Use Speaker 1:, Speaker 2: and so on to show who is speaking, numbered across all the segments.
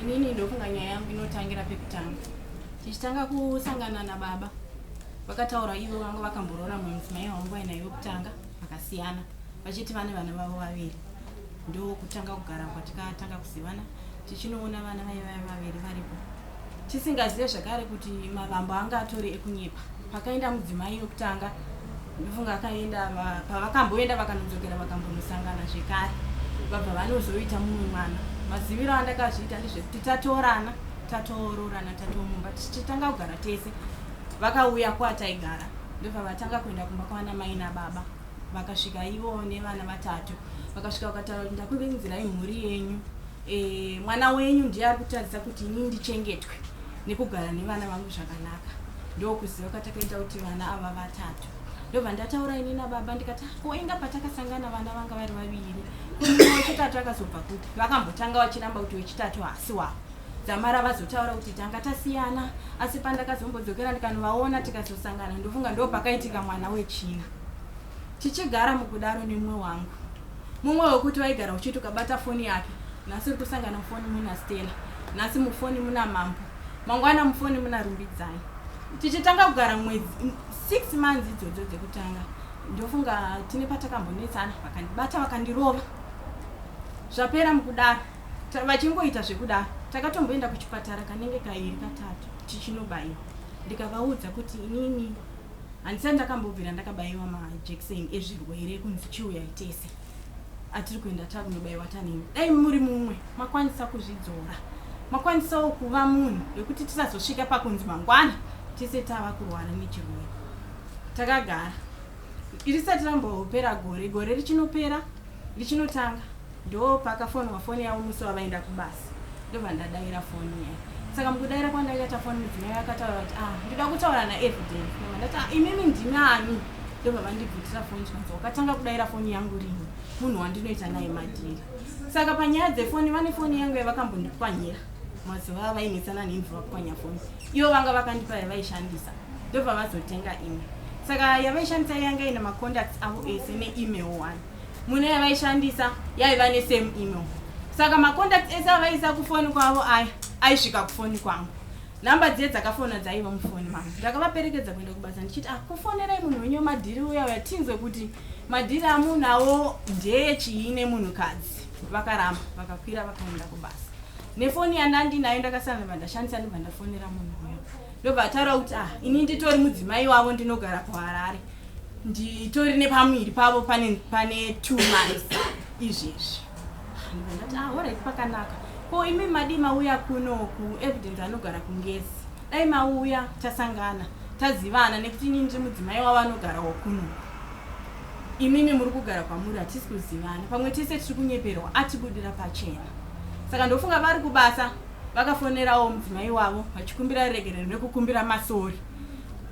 Speaker 1: Inini ndofunga nyaya yangu inotangira pekutanga. Tichitanga kusangana nababa. Vakataura ivo vanga vakamborora mudzimai wangu ainaye wekutanga vakasiyana. Vachiti vane vana vavo vaviri. Ndo kutanga kugara kwatikatanga kuzivana. Tichinoona vana vaviri varipo. Tisingazive zvakare kuti mavambo anga atori ekunyepa. Pakaenda mudzimai wekutanga. Ndofunga akaenda pavakamboenda vakanozokera vakambonosangana zvekare. Vabva vanozoita mumwe mwana. Maziviro andakazviita ndezvekuti tatorana, tatororana, tatomumba, tichitanga kugara tese. Vakauya kwataigara. Ndobva vatanga kuenda kumba kwana mai nababa. Vakasvika ivo nevana vatatu. Vakasvika vakataura kuti ndakuvinzirai mhuri yenyu. Mwana wenyu ndiye ari kutaridza kuti inini ndichengetwe nekugara nevana vangu zvakanaka. Ndokuziva kwatakaita kuti vana ava vatatu. Ndobva ndataura ini nababa ndikati koinga patakasangana vana vanga vari vaviri. Kumwe wechitatu akazobva kuti vakambotanga vachiramba kuti wechitatu hasi wavo. Dzamara vazotaura kuti tanga tasiyana, asi pandakazombodzokera ndikanovaona tikazosangana ndofunga ndo pakaitika mwana wechina. Tichigara mukudaro nemumwe wangu. Mumwe wekuti waigara uchiti ukabata foni yake. Nasi uri kusangana mufoni muna Stella. Nasi mufoni muna Mambo. Mangwana mufoni muna Rumbidzai. Tichitanga kugara mwedzi 6 months idzodzo dzekutanga. Ndofunga tine patakambonetsana vakandibata vakandirova. Zvapera mukudaro. Vachingoita zvekudaro. Takatomboenda kuchipatara kanenge kairi katatu tichinobayiwa. Ndikavaudza kuti inini handisati ndakambobvira ndakabayiwa majekiseni ezvirwere kunzi chiuya tese. Atiri kuenda takunobayiwa tanini. Dai muri mumwe makwanisa kuzvidzora. Makwanisawo kuva munhu yekuti tisazosvika pakunzi mangwana tese tava kurwara nechirwere. Takagara. Irisati rambopera gore richinopera richinotanga. Ndo pakafonwa foni yavo musi wavaenda kubasa. Ndobva ndadaira foni yayo. Saka mukudaira kwandakaita foni mudzimai akataura kuti ndida kutaura naEvidence. Ndati imimi ndinani? Ndobva vandibvutira foni chikanzi wakatanga kudaira foni yangu rini? Munhu wandinoita naye madhiri. Saka panyaya dzefoni vane foni yangu yavakambondipwanyira. Mazuva avainetsana nemvura kupwanya foni. Ivo vanga vakandipa yavaishandisa. Ndobva vazotenga imwe. Saka yavaishandisa yanga ina macontacts avo ese neemail one. Mune yavaishandisa yaiva nesame email. Saka macontacts ese avaisa kufoni kwavo aisvika kufoni kwangu. Namba dziye dzakafona dzaiva mufoni mangu. Ndakavaperekedza kuenda kubasa ndichiti kufonerai munhu wenyu madhiri uya tinzwe kuti madhiri amunawo ndechii nemunhukadzi. Vakaramba vakakwira vakaenda kubasa. Nefoni yandandinayo ndakasangana vandashandisa ndobva ndafonera munhu uyo. Ndobva ataura kuti ini nditori mudzimai wavo ndinogara kuHarare. Nditori nepamwiri pavo pane 2 months izvezvi. Ndati alright pakanaka. Ko imi madi mauya kunoku Evidence anogara kuNgezi. Dai mauya tasangana tazivana nekuti inini ndiri mudzimai wavo anogara kunoku. Imimi muri kugara kwamuri hatisi kuzivana. Pamwe tese tiri kunyeperwa atibudira pachena. Saka ndofunga vari kubasa vakafonerawo mudzimai wavo vachikumbira regerero nekukumbira masori.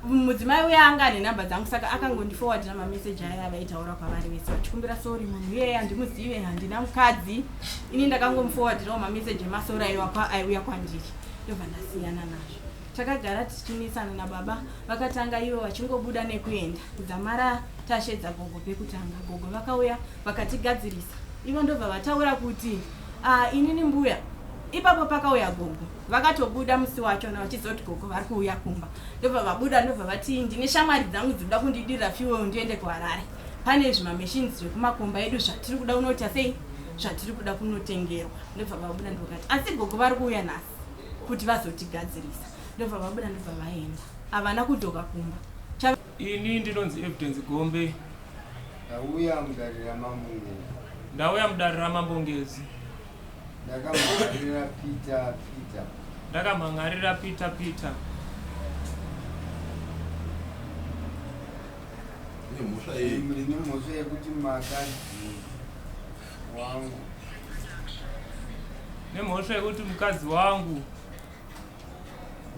Speaker 1: Mudzimai uya anga ane namba dzangu saka akangondiforwardira mameseji aya avaitaura kwavari vese vachikumbira sori munhu iyeye handimuzive handina mukadzi. Ini ndakangomuforwardirawo mameseji emasori aiuya kwandiri. Ndobva ndasiyana nazvo. Takagara tichinesana nababa vakatanga ivo vachingobuda nekuenda. Kudzamara tashedza gogo pekutanga. Gogo vakauya vakatigadzirisa. Ivo ndobva vataura kuti inini mbuya. Ipapo pakauya gogo. Vakatobuda musi wacho na vachizoti gogo vari kuuya kumba. Ndobva vabuda ndobva vati ndine shamwari dzangu dzinoda kundidira fuel ndiende kuHarare. Pane zvimamachines zvekumakomba edu zvatiri kuda kunoita sei? Zvatiri kuda kunotengerwa. Ndobva vabuda ndokati asi gogo vari kuuya nasi kuti vazotigadzirisa. Ndobva vabuda ndobva vaenda. Havana kudzoka kumba.
Speaker 2: Ini ndinonzi Evidence Gombe.
Speaker 3: Ndauya mudarira Mambongezi.
Speaker 2: Ndauya mudarira Mambongezi.
Speaker 3: Ndakamhangarira
Speaker 2: Peter.
Speaker 3: Ndine mhosva yekuti makadzi wangu.
Speaker 2: Nemhosva yekuti mukadzi wangu.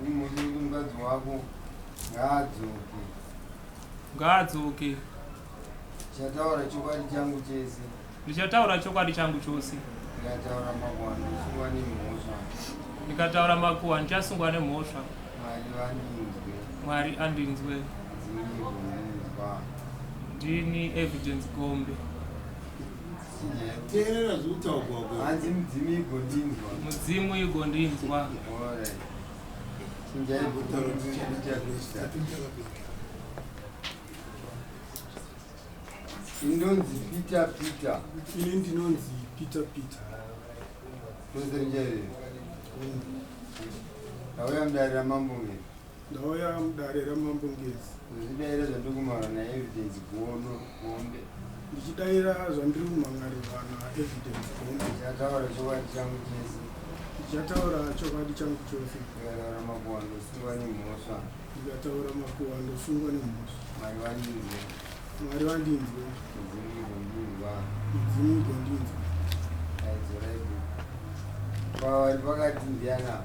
Speaker 3: Ndine mhosva yekuti mukadzi wako
Speaker 2: ngaadzoke.
Speaker 3: Ndichataura chokwadi changu chese.
Speaker 2: Ndichataura chokwadi changu chose. Nikataura makuhwa ndichasungwa nemhosva. Mwari andinzwe. Ndini Evidence Gombe.
Speaker 3: Teerera zvekutaurwa hanzi mudzimu igondinzwa.
Speaker 2: Mudzimu igondinzwa.
Speaker 3: Chinjai kutaura inonzi Peter.
Speaker 4: Ini ndinonzi Peter.
Speaker 3: Tozerenjere. Ndauya mudare ramambongezi.
Speaker 4: Ndauya mudare ramambongezi.
Speaker 3: Ndichidaira zvandikumara naevidence gombe.
Speaker 4: Ndichidaira zvandiri kumhangarirwa naevidence gombe.
Speaker 3: Ndichataura chokwadi changu chese.
Speaker 4: Ndichataura chokwadi changu chose.
Speaker 3: Ndikataura makuhwa ndosungwa nemhosva.
Speaker 4: Ndikataura makuhwa ndosungwa nemhosva. Mwari vandinzwe. Mudzimu igondinzwa.
Speaker 3: Aizoraibu. Pavari pakati ndiana.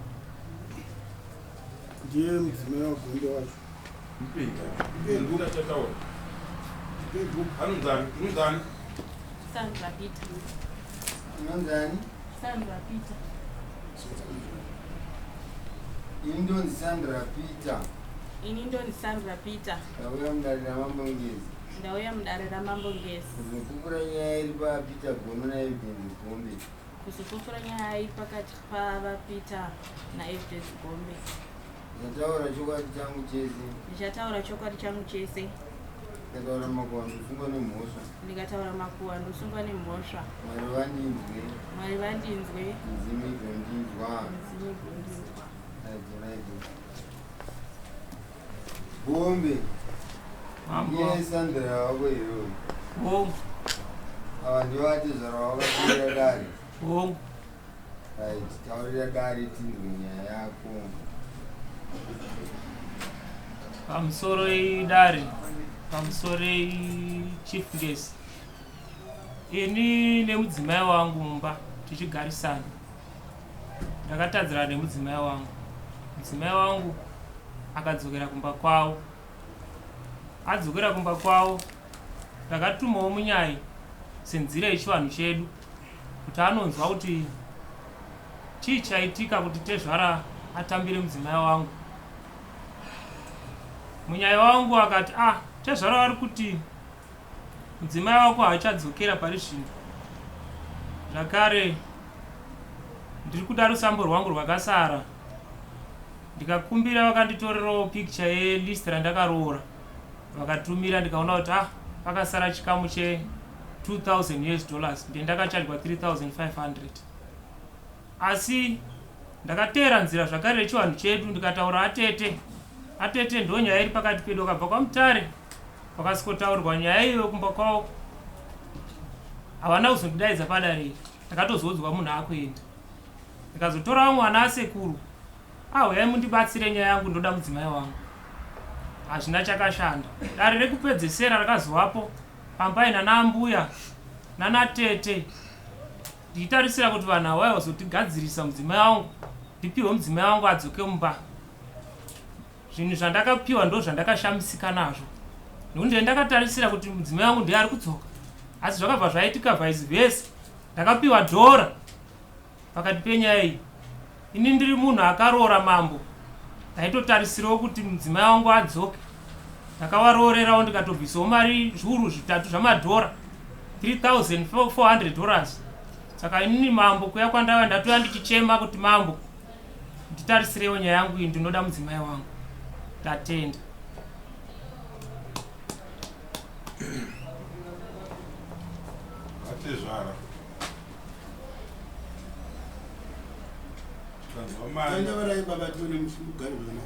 Speaker 4: Ndiye mudzimai wagombe wacho.
Speaker 1: Sandra Peter.
Speaker 3: Unonzani?
Speaker 1: Sandra Peter.
Speaker 3: Ini ndonzi Sandra Peter.
Speaker 1: Ini ndonzi Sandra Peter.
Speaker 3: Ndauya mudare ramambongezi.
Speaker 1: Ndauya mudare ramambongezi.
Speaker 3: Kuzopupura nyaya iri paPeter Gombe naEvidence Gombe.
Speaker 1: Kuzopupura nyaya iri pakati paPeter naEvidence Gombe.
Speaker 3: Ndichataura chokwadi changu chese.
Speaker 1: Ndichataura chokwadi changu chese.
Speaker 3: Ndikataura makuhwa ndosungwa nemhosva.
Speaker 1: Ndikataura makuhwa ndosungwa nemhosva.
Speaker 3: Mwari vandinzwe. Mudzimu igondinzwa. Gombe. Ndiye Sandra wako iroyo. Ava ndivo atezvara wakateera dare. Right, taurira dare tinzwe nyaya yako.
Speaker 2: Pamusoro idare. Pamusoro chief guest. Ini nemudzimai wangu mumba tichigarisana. Ndakatadzira nemudzimai wangu. Mudzimai wangu akadzokera kumba kwavo. Adzokera kumba kwavo. Ndakatumawo munyai senzira yechivanhu chedu kuti anonzwa kuti chii chaitika kuti Tezvara atambire mudzimai wangu. Munyai wangu akati Tezvara vari kuti mudzimai wako haachadzokera pari zvino. Zvakare ndiri kuda rusambo rwangu rwakasara. Ndikakumbira vakanditorerawo picture yelist randakaroora. Vakatumira ndikaona kuti pakasara chikamu $2,000 ndiye ndakachargwa $3,500. Asi ndakateera nzira zvakare rechivanhu chedu ndikataura atete ndo nyaya iri pakati pedu. Akabva kwaMutare vakasikotaurwa nyaya iyo kumba kwavo. Havana kuzondidaidza padare. Ndakatozodzwa munhu akuenda. Ndikazotora mwana asekuru. Uyai mundibatsire nyaya yangu, ndoda mudzimai wangu. Hazvina chakashanda. Dare rekupedzesera rakazovapo pambai nanaambuya nanatete. Ndichitarisira kuti vanhu ava vaizotigadzirisa mudzimai wangu. Ndipiwe mudzimai wangu adzoke mumba. Zvinhu zvandakapiwa ndo zvandakashamisika nazvo. Nokuti ndakatarisira kuti mudzimai wangu ndiye ari kudzoka. Asi zvakabva zvaitika vice versa. Ndakapiwa dhora pakati penyaya iyi. Ini ndiri munhu akaroora mambo. Ndaitotarisirawo kuti mudzimai wangu adzoke. Ndakavarorerawo ndikatobvisawo mari zviuru zvitatu zvamadhora, $3,400. Saka inini mambo kuya kwandava ndatoya ndichichema kuti mambo nditarisirewo nyaya yangu iyi, ndinoda mudzimai wangu. Ndatenda.
Speaker 5: Tezvara.
Speaker 4: Ndavarai baba tione mushugari vana.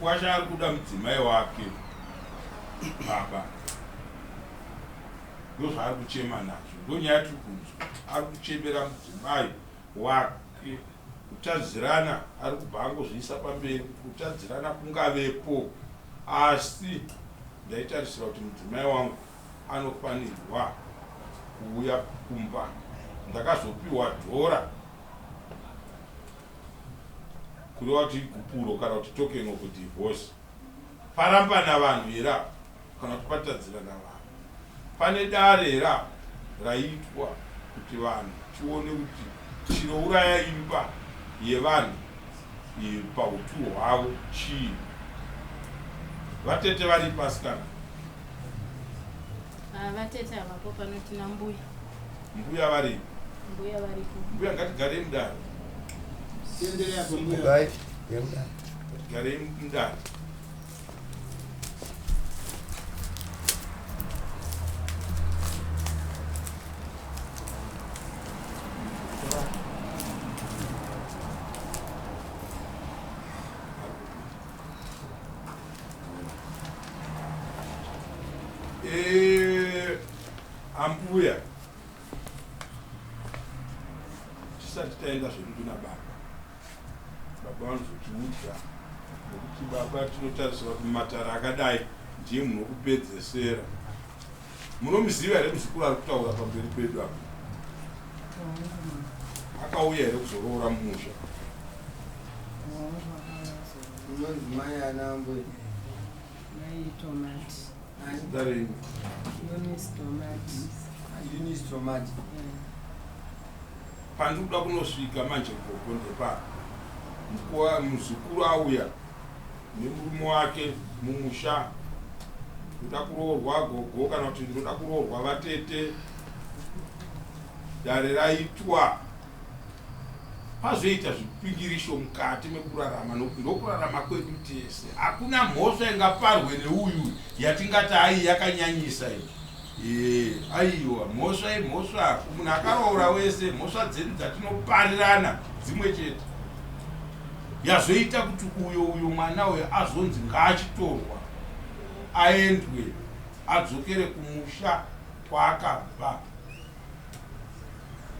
Speaker 5: Wacha ari kuda mudzimai wake baba. Ndozvaari kuchema nazvo. Ndonyaya tiri kunzwa. Ari kuchemera mudzimai wake. Kutadzirana ari kubva angozviisa pamberi kuti kutadzirana kungavepo. Asi ndaitarisira kuti mudzimai wangu anofanirwa kuuya kumba. Ndakazopiwa dhora kureva kuti igupuro kana kuti token of divorce. Paramba navanhu era kana kuti patadzirana vanhu. pane dare raitwa kuti vanhu tione kuti chinouraya imba yevanhu pautu hwavo chii. Vatete vari pasi kana?
Speaker 1: Vatete avapo panoti nambuya.
Speaker 5: Mbuya vari?
Speaker 1: Mbuya varipo.
Speaker 5: Mbuya ngatigare mudare.
Speaker 4: Tiendelea kwa mbuya.
Speaker 5: Tigare mudare. Ambuya tisati taenda zvedu na baba vanozotiudza nokuti baba tinotarisira kuti matara akadai ndiye munokupedzesera. Munomuziva here muzukuru ari kutaura pamberi pedu apo? Akauya here kuzoroora mumusha?
Speaker 3: Unonzi mai ana ambuya?
Speaker 6: Mai Tomati.
Speaker 5: Darei?
Speaker 6: Eunice Tomati.
Speaker 3: Eunice Tomati.
Speaker 5: Pandikuda kunosvika manje gogo ndepano. Mkuwa muzukuru auya nemurume wake mumusha, ndoda kuroorwa gogo kana kuti ndoda kuroorwa vatete. Dare raitwa pazoita zvipingirisho mukati mekurarama, nokuti ndokurarama kwedu tese. Hakuna mhosva ingaparwe neuyu yatingati ai yakanyanyisa iyi. Aiwa mhosva munhu akaroora wese, mhosva dzedu dzatinoparirana dzimwe chete. Yazoita kuti uyo mwana uyo azonzi ngaachitorwa aendwe adzokere kumusha kwaakabva.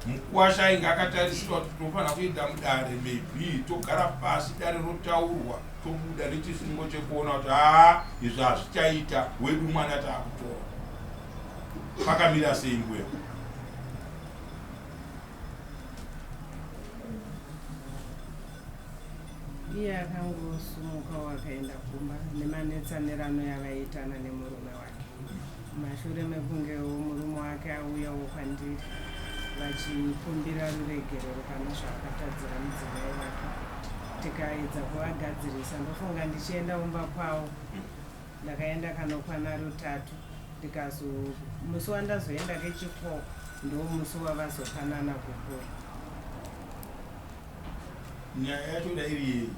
Speaker 5: Mukuwasha inga akatarisirwa kuti tofana kuenda mudare, maybe togara pasi dare rotaurwa, tobuda nechisungo chekuona kuti izvi hazvichaita, wedu mwana taakutora. Pakamira sei mbuya?
Speaker 6: Iye akangosumuka wakaenda kumba nemanetsanerano yavaitana nemurume wake. Mashure mekungewo murume wake auyawo kwandiri vachikumbira ruregerero kana zvakatadzira mudzimai wake. Tikaedza kuvagadzirisa, ndofunga ndichienda umba kwavo. Ndakaenda kanokwana rutatu. Musi wandazoenda kechikoro ndo musi wavazopanana kukura.
Speaker 5: Nyaya yacho dairi yei?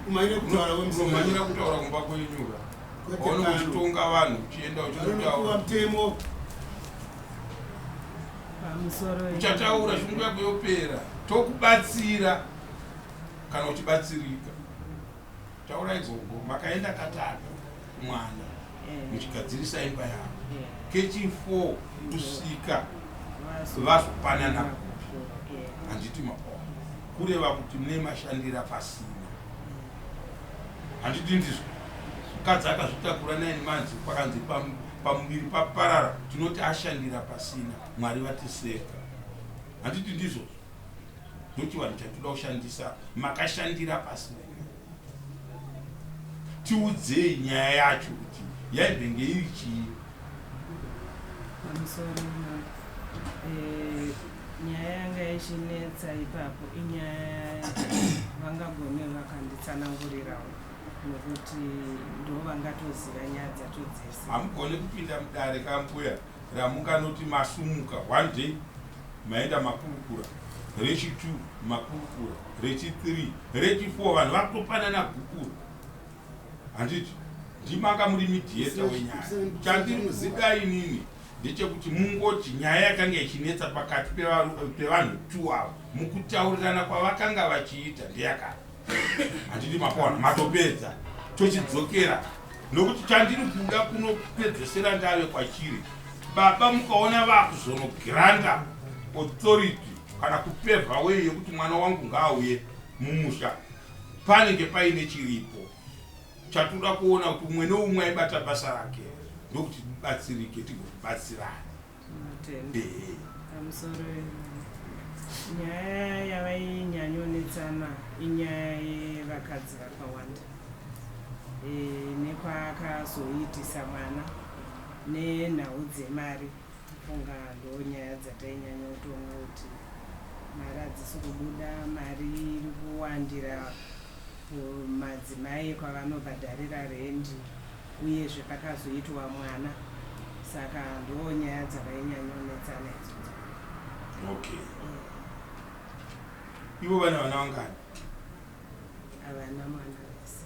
Speaker 5: Kumanyira kutaura kumba kwenyura. Ono kuchitonga vanhu uchienda uchinotaura.
Speaker 4: Mtemo.
Speaker 5: Uchataura shungu yako yopera. Tokubatsira kana uchibatsirika. Taura igogo makaenda katatu mwana. Muchigadzirisa imba yavo. Kechi4 kusika vazopanana. Handiti mapawa. Kureva kuti mune mashandira pasina. Handiti ndizvo. Mukadzi akazvitakura 9 months pakanzi pamuviri paparara, tinoti ashandira pasina, Mwari vatiseka. Handiti ndizvo. Ndokuti vanhu chatoda kushandisa makashandira pasina. Tiudzei nyaya yacho kuti yaibve ngeiri chii.
Speaker 6: Nyaya yanga yachinetsa ipapo inyaya vangagone vakanditsanangurirawo nokuti ndo vangatoziva nyaya dzacho dzese.
Speaker 5: Hamugone kupinda mudare kambuya ramunganoti masumuka one day maenda makurukura, rechi2 makurukura, rechi3, rechi4 vanhu vakutopanana gukuru. Handiti ndimanga muri midhieta wenyaya. Chandinoziva inini ndechekuti mungoti nyaya yakanga ichinetsa pakati pevanhu 2 avo mukutaurirana kwavakanga vachiita ndeyakati. Handiti mapawana matopedza tochidzokera, nokuti chandiri kuda kunopedzesera ndave kwachiri. Baba mukaona vakuzonogranda authority kana kupevha weye yekuti mwana wangu ngaauye mumusha, panenge paine chiripo chatoda kuona kuti umwe neumwe aibata basa rake, ndokuti tibatsirike tigobatsirana.
Speaker 6: Nyaya yavainyanyonetsana inyaya yevakadzi vakawanda nekwakazoitisa mwana nenhau dzemari. Funga ndo nyaya dzatainyanya kuti mari hadzisi kubuda, mari iri kuwandira madzimai kwavanobhadharira rendi uyezve pakazoitwa mwana. Saka ndo nyaya dzavainyanyonetsana idzodzo.
Speaker 5: Okay. Ivo vana vangani?
Speaker 6: Havana mwana vese.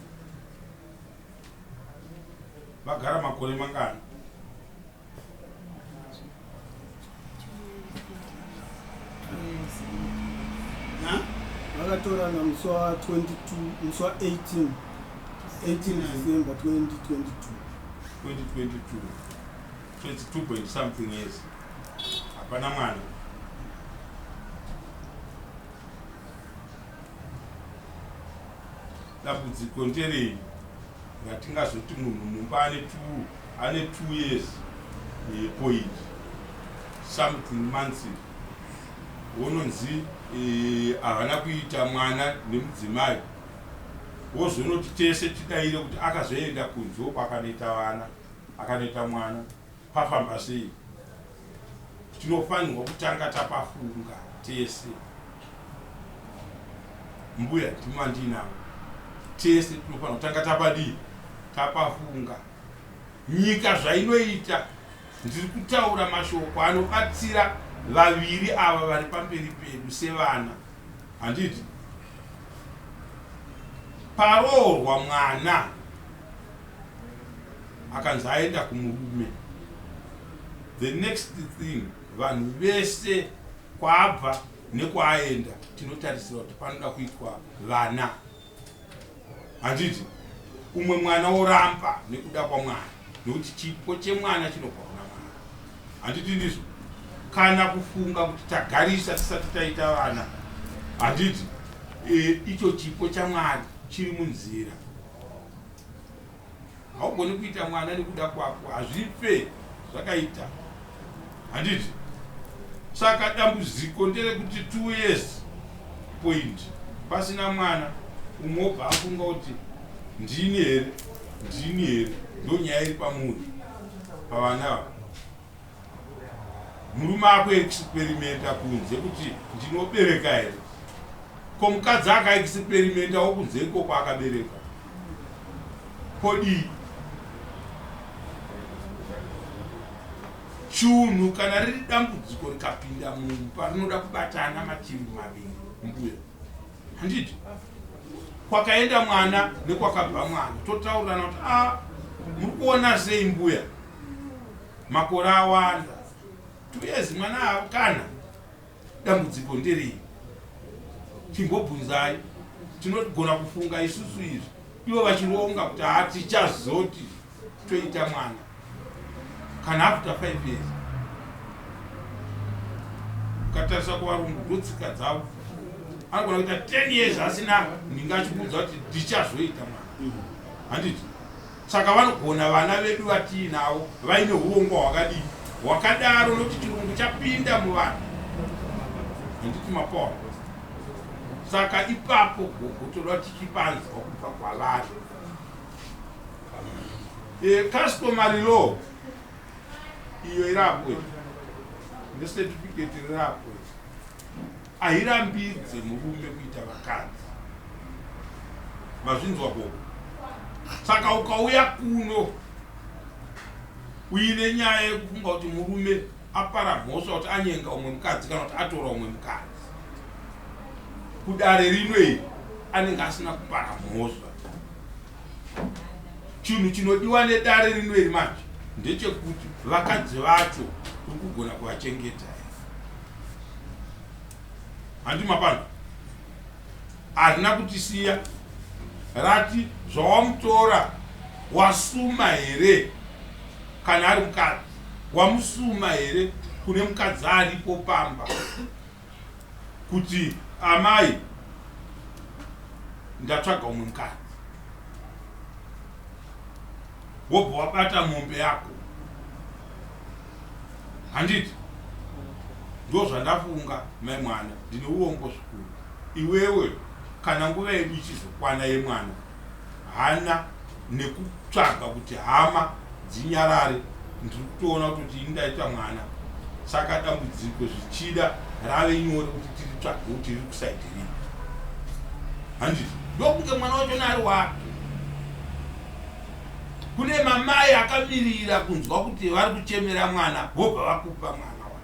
Speaker 5: Vagara makore mangani?
Speaker 4: vakatorana musi wa22 musi wa18 December 2022.
Speaker 5: 22 point something years. Hapana mwana. Dambudziko nderei ratingazoti munhu mumba ane 2 years point something months wononzi havana kuita mwana nemudzimai, wozonoti tese tidaire kuti akazoenda kunzoko akanoita mwana pafamba sei. Tinofanirwa kutanga tapafunga tese. Mbuya ndimandinawo tese tinofanirwa kutanga tapafunga. Nyika zvainoita, ndiri kutaura mashoko anobatsira vaviri ava vari pamberi pedu sevana. Handiti paroorwa mwana akanzi aenda kumurume, the next thing vanhu vese kwaabva nekwaenda tinotarisira kuti panoda kuitwa vana. Handiti umwe mwana oramba nekuda kwamwana, nokuti chipo chemwana chinobva kuna mwana. Handiti ndizvo? Kana kufunga kuti tagarisa tisati taita vana, handiti icho chipo chaMwari chiri munzira. Haugoni kuita mwana nekuda kwako, hazvipe zvakaita. Handiti? Saka dambudziko nderekuti 2 years point pasina mwana, umwe afunga kuti ndini here, ndo nyaya iri pamunhu pavana. Murume akuexperimenta kunze kuti ndinobereka here, ko mukadzi akaexperimentawo kunze ikoko akabereka. Kodi chunhu kana riri dambudziko rikapinda mumba rinoda kubatana mativi maviri. Mbuya, handiti kwakaenda mwana nekwakabva mwana, totaurirana kuti muri kuona sei mbuya, makore awanda, 2 years mwana akana, dambudziko nderei? Chimbobvunzai. Tinogona kufunga isusu izvi, ivo vachironga kuti tichazoti toita mwana kana after 5 years. Ukatarisa kuvarungu ndotsika dzavo, anogona kuita 10 years asina ndingachibudza kuti ndichazoita mwana. Handiti? Saka vanogona vana vedu vatiinavo vaine urongwa hwakadii hwakadaro, nokuti chirungu chapinda muvanhu. Handiti mapawa? Saka ipapo gogotoda tichipanzwa kubva kwavari. Customary law iyo irapo, necertificate rirapo, ahirambidze murume kuita vakadzi. Mazvinzwa koko? Saka ukauya kuno uine nyaya yekufunga kuti murume apara mhosva kuti anyenga umwe mukadzi kana kuti atora umwe mukadzi, kudare rinoi anenge asina kupara mhosva. Chinhu chinodiwa nedare rinoi manje ndechekuti vakadzi vacho uri kugona kuvachengeta. Handi mapano harina kutisiya, rati zvawamutora wasuma here kana ari mukadzi, wamusuma here kune mukadzi aripo pamba kuti amai ndatsvaga umwe mukadzi, wobva wabata mombe yako. Handiti ndozvandafunga mai mwana ndine uongo zvikuru. Iwewe kana nguva yedu ichizokwana yemwana hana nekutsvaga kuti hama dzinyarare ndiri kutoona kuti indaita mwana saka dambudziko zvichida rave nyore kuti tiritsvage kuti riri kusaiti rii handiti ndokunge mwana wacho nari wake. Kune mamai akamirira kunzwa kuti vari kuchemera mwana vobva vakupa mwana wa.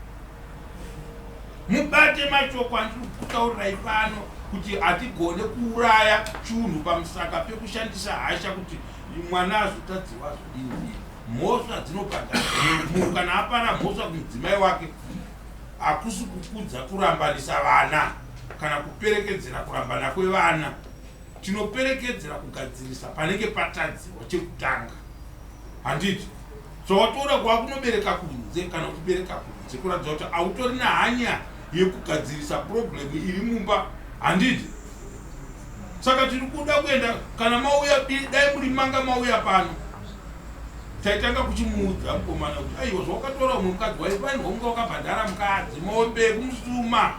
Speaker 5: Mubate mashoko andiri kutaurirai pano kuti hatigone kuuraya chinhu pamusaka pekushandisa hasha kuti mwana azotadziwa zvodini. Mhosva dzinobhadhara. Munhu kana apara mhosva kumudzimai wake hakusi kukudza kurambanisa vana kana kuperekedzera kurambana kwevana. Tinoperekedzera kugadzirisa panenge patadziwa chekutanga. Handiti so watora kwakunobereka kunze kana kubereka kunze kuratidza kuti autori nehanya yekugadzirisa problem iri mumba. Handiti saka tiri kuda kuenda kana mauya dai muri manga mauya pano taitanga kuchimuudza mukomana kuti aiwa zvawakatora umwe mukadzi waipani honga wakabhadhara mukadzi mombe kumusuma.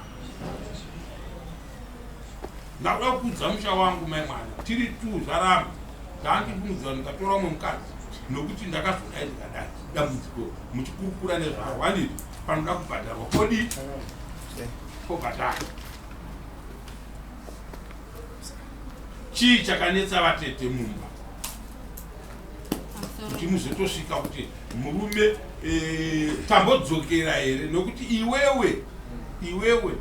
Speaker 5: Ndakuda kukudza musha wangu mai mwana tiri tu zvaramba ndandibvunza ndikatora umwe mukadzi nokuti ndakazoda ndikadai dambudziko muchikurukura nezvaro. Handiti panoda kubhadharwa kodi kobhadhara. Chii chakanetsa vatete mumba kuti muzotosvika kuti murume tambodzokera here nokuti iwewe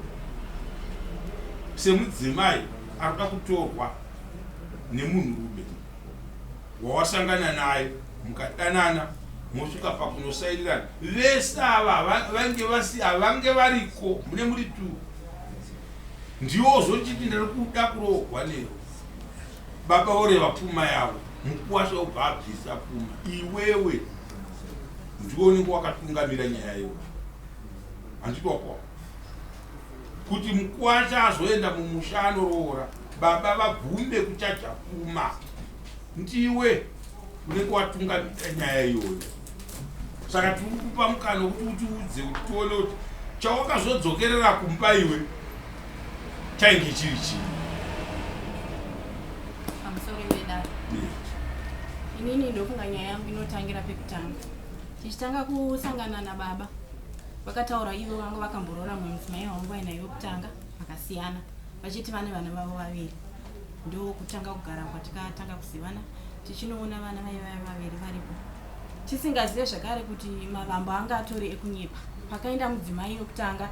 Speaker 5: semudzimai arikuda kutorwa nemunhurume wawasangana naye mukadanana mosvika pakunosairirana vese ava vange variko mune muri tu ndiwo zochiti ndiri kuda kurohwa nero baba oreva pfuma yavo mukuwasha ubva abvisa pfuma. Iwewe ndione wakatungamira nyaya iyoyo. Handitokwa kuti mukuwasha azoenda mumusha anoroora baba vabvumbe kuchacha pfuma ndiwe unenge watungamira nyaya iyoyo. Saka tiri kupa mukana kuti utiudze kuti tione kuti chawakazodzokerera kumba iwe chainge chiri chii.
Speaker 1: Inini ndofunga nyaya yangu inotangira pekutanga. Tichitanga kusangana nababa vakataura ivo vanga vakamborora mudzimai wangu ainayo kutanga vakasiyana vachiti vane vana vavo vaviri. Ndo kutanga kugara kwatikatanga kuzivana tichinoona vana vaiva vaviri varipo tisingazive zvakare kuti mavambo anga atori ekunyepa. Pakaenda mudzimai wekutanga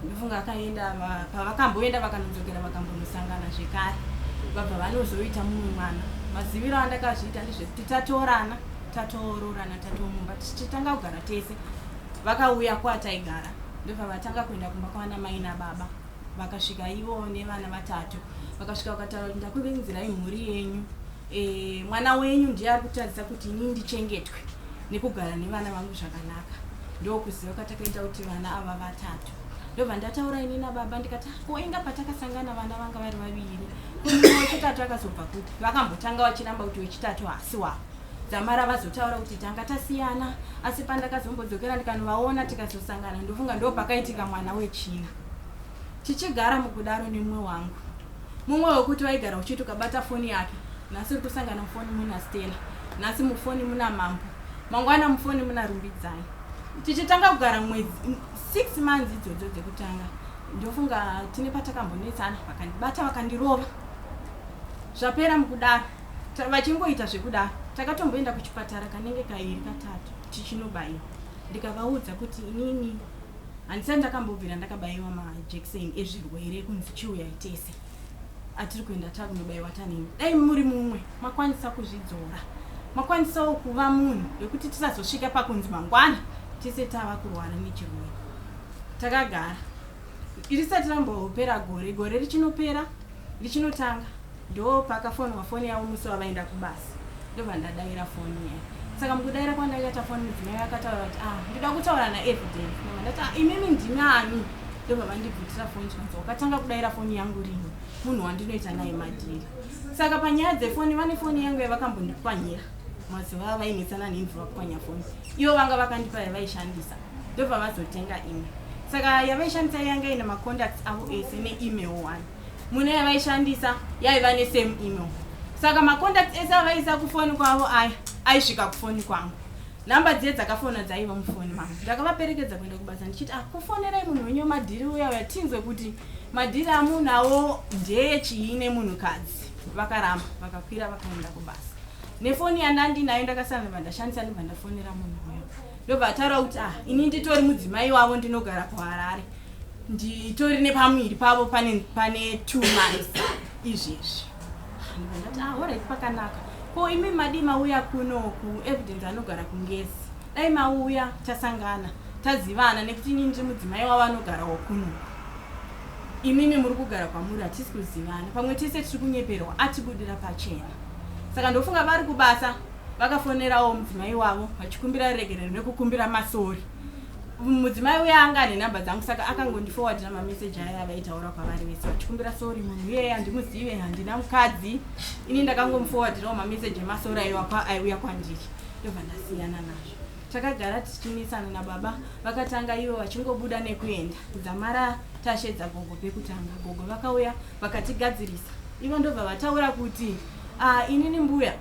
Speaker 1: ndofunga akaenda pavakamboenda vakandodzokera vakambonosangana zvekare vabva vanozoita mumwe mwana. Maziviro andakazviita ndezvekuti tatorana tatoroorana tatomumba tichitanga kugara tese. Vakauya kwataigara ndobva vatanga kuenda kumba kwana mai nababa vakasvika ivo nevana vatatu vakasvika vakataura kuti ndakuvinzirai mhuri yenyu mwana wenyu ndiye ari kutaridza kuti inini ndichengetwe nekugara nevana vangu zvakanaka. Ndokuziva kwatakaita kuti vana ava vatatu ndobva ndataura ini nababa ndikati koinga patakasangana vana vanga vari vaviri kumwe wechitatu akazobva kuti vakambotanga vachiramba kuti wechitatu hasi wavo dzamara vazotaura kuti tanga tasiyana asi pandakazombodzokera ndikanovaona tikazosangana ndofunga ndo pakaitika mwana wechina. Tichigara mukudaro nemumwe wangu mumwe wekuti waigara uchiti ukabata foni yake nhasi uri kusangana mufoni muna Stella nhasi mufoni muna Mambo mangwana mufoni muna Rumbidzai. Tichitanga kugara mwedzi 6 months idzodzo dzekutanga ndofunga tine patakambonetsana vakandibata vakandirova zvapera mukudaro vachingoita zvekudaro takatomboenda kuchipatara kanenge kairi katatu tichinobayiwa ndikavaudza kuti inini handisati ndakambobvira ndakabayiwa majekiseni ezvirwere kunzi chiuyai tese atiri kuenda takunobayiwa tanini dai muri mumwe makwanisa kuzvidzora makwanisawo kuva munhu wekuti tisazosvika pakunzi mangwana tese tava kurwara nechirwere. Takagara irisati rambopera gore richinopera richinotanga ndo pakafonwa foni yavo musi wavaenda kubasa ndobva ndadayira foni yayo. Saka mukudayira kwandakaita foni mudzimai akataura kuti ndida kutaura naEvidence ndati imimi ndimi ani ndobva vandibvutira foni chikanzi wakatanga kudayira foni yangu rini munhu wandinoita naye madhiri. Saka panyaya dzefoni vane foni yangu yavakambondipwanyira mazuva avainetsana nemvura kupwanya foni ivo vanga vakandipa yavaishandisa ndobva vazotenga imwe. saka yavaishandisa yanga ina macontacts avo ese neemail one. Mune yavaishandisa yaiva nesame email. Saka macontacts ese avaisa kufoni kwavo aisvika kufoni kwangu. Namba dziye dzakafona dzaiva mufoni mangu. Ndakavaperekedza kuenda kubasa ndichiti kufonerai munhu wenyu madhiri uya tinzwe kuti madhiri amunawo ndechii nemunhukadzi. Vakaramba vakakwira vakaenda kubasa. Nefoni yandandinayo ndakasana ndashandisa ndibva ndafonera munhu uyo. Ndobva ataura kuti ini nditori mudzimai wavo ndinogara kuHarare. Nditori nepamwiri pavo pane 2 months izvezvi. Ndikati alright pakanaka. Ko imi madi mauya kunoku evidence anogara kungezi. Dai mauya tasangana tazivana nekuti ini ndiri mudzimai wavo anogara kunoku. Imimi muri kugara kwamuri hatisi kuzivana. Pamwe tese tiri kunyeperwa atibudira pachena. Saka ndofunga vari kubasa vakafonerawo mudzimai wavo vachikumbira regerero nekukumbira masori. Mudzimai uya anga ane namba dzangu saka akangondiforwardira mameseji aya avaitaura kwavari vese vachikumbira sori munhu iyeye handimuzive handina mukadzi. Ini ndakangomuforwardirawo mameseji emasori aiuya kwandiri. Ndobva ndasiyana nazvo. Takagara tichimisana nababa vakatanga ivo vachingobuda nekuenda kudzamara tashedza gogo pekutanga. Gogo vakauya vakatigadzirisa. Ivo ndobva vataura kuti inini mbuya.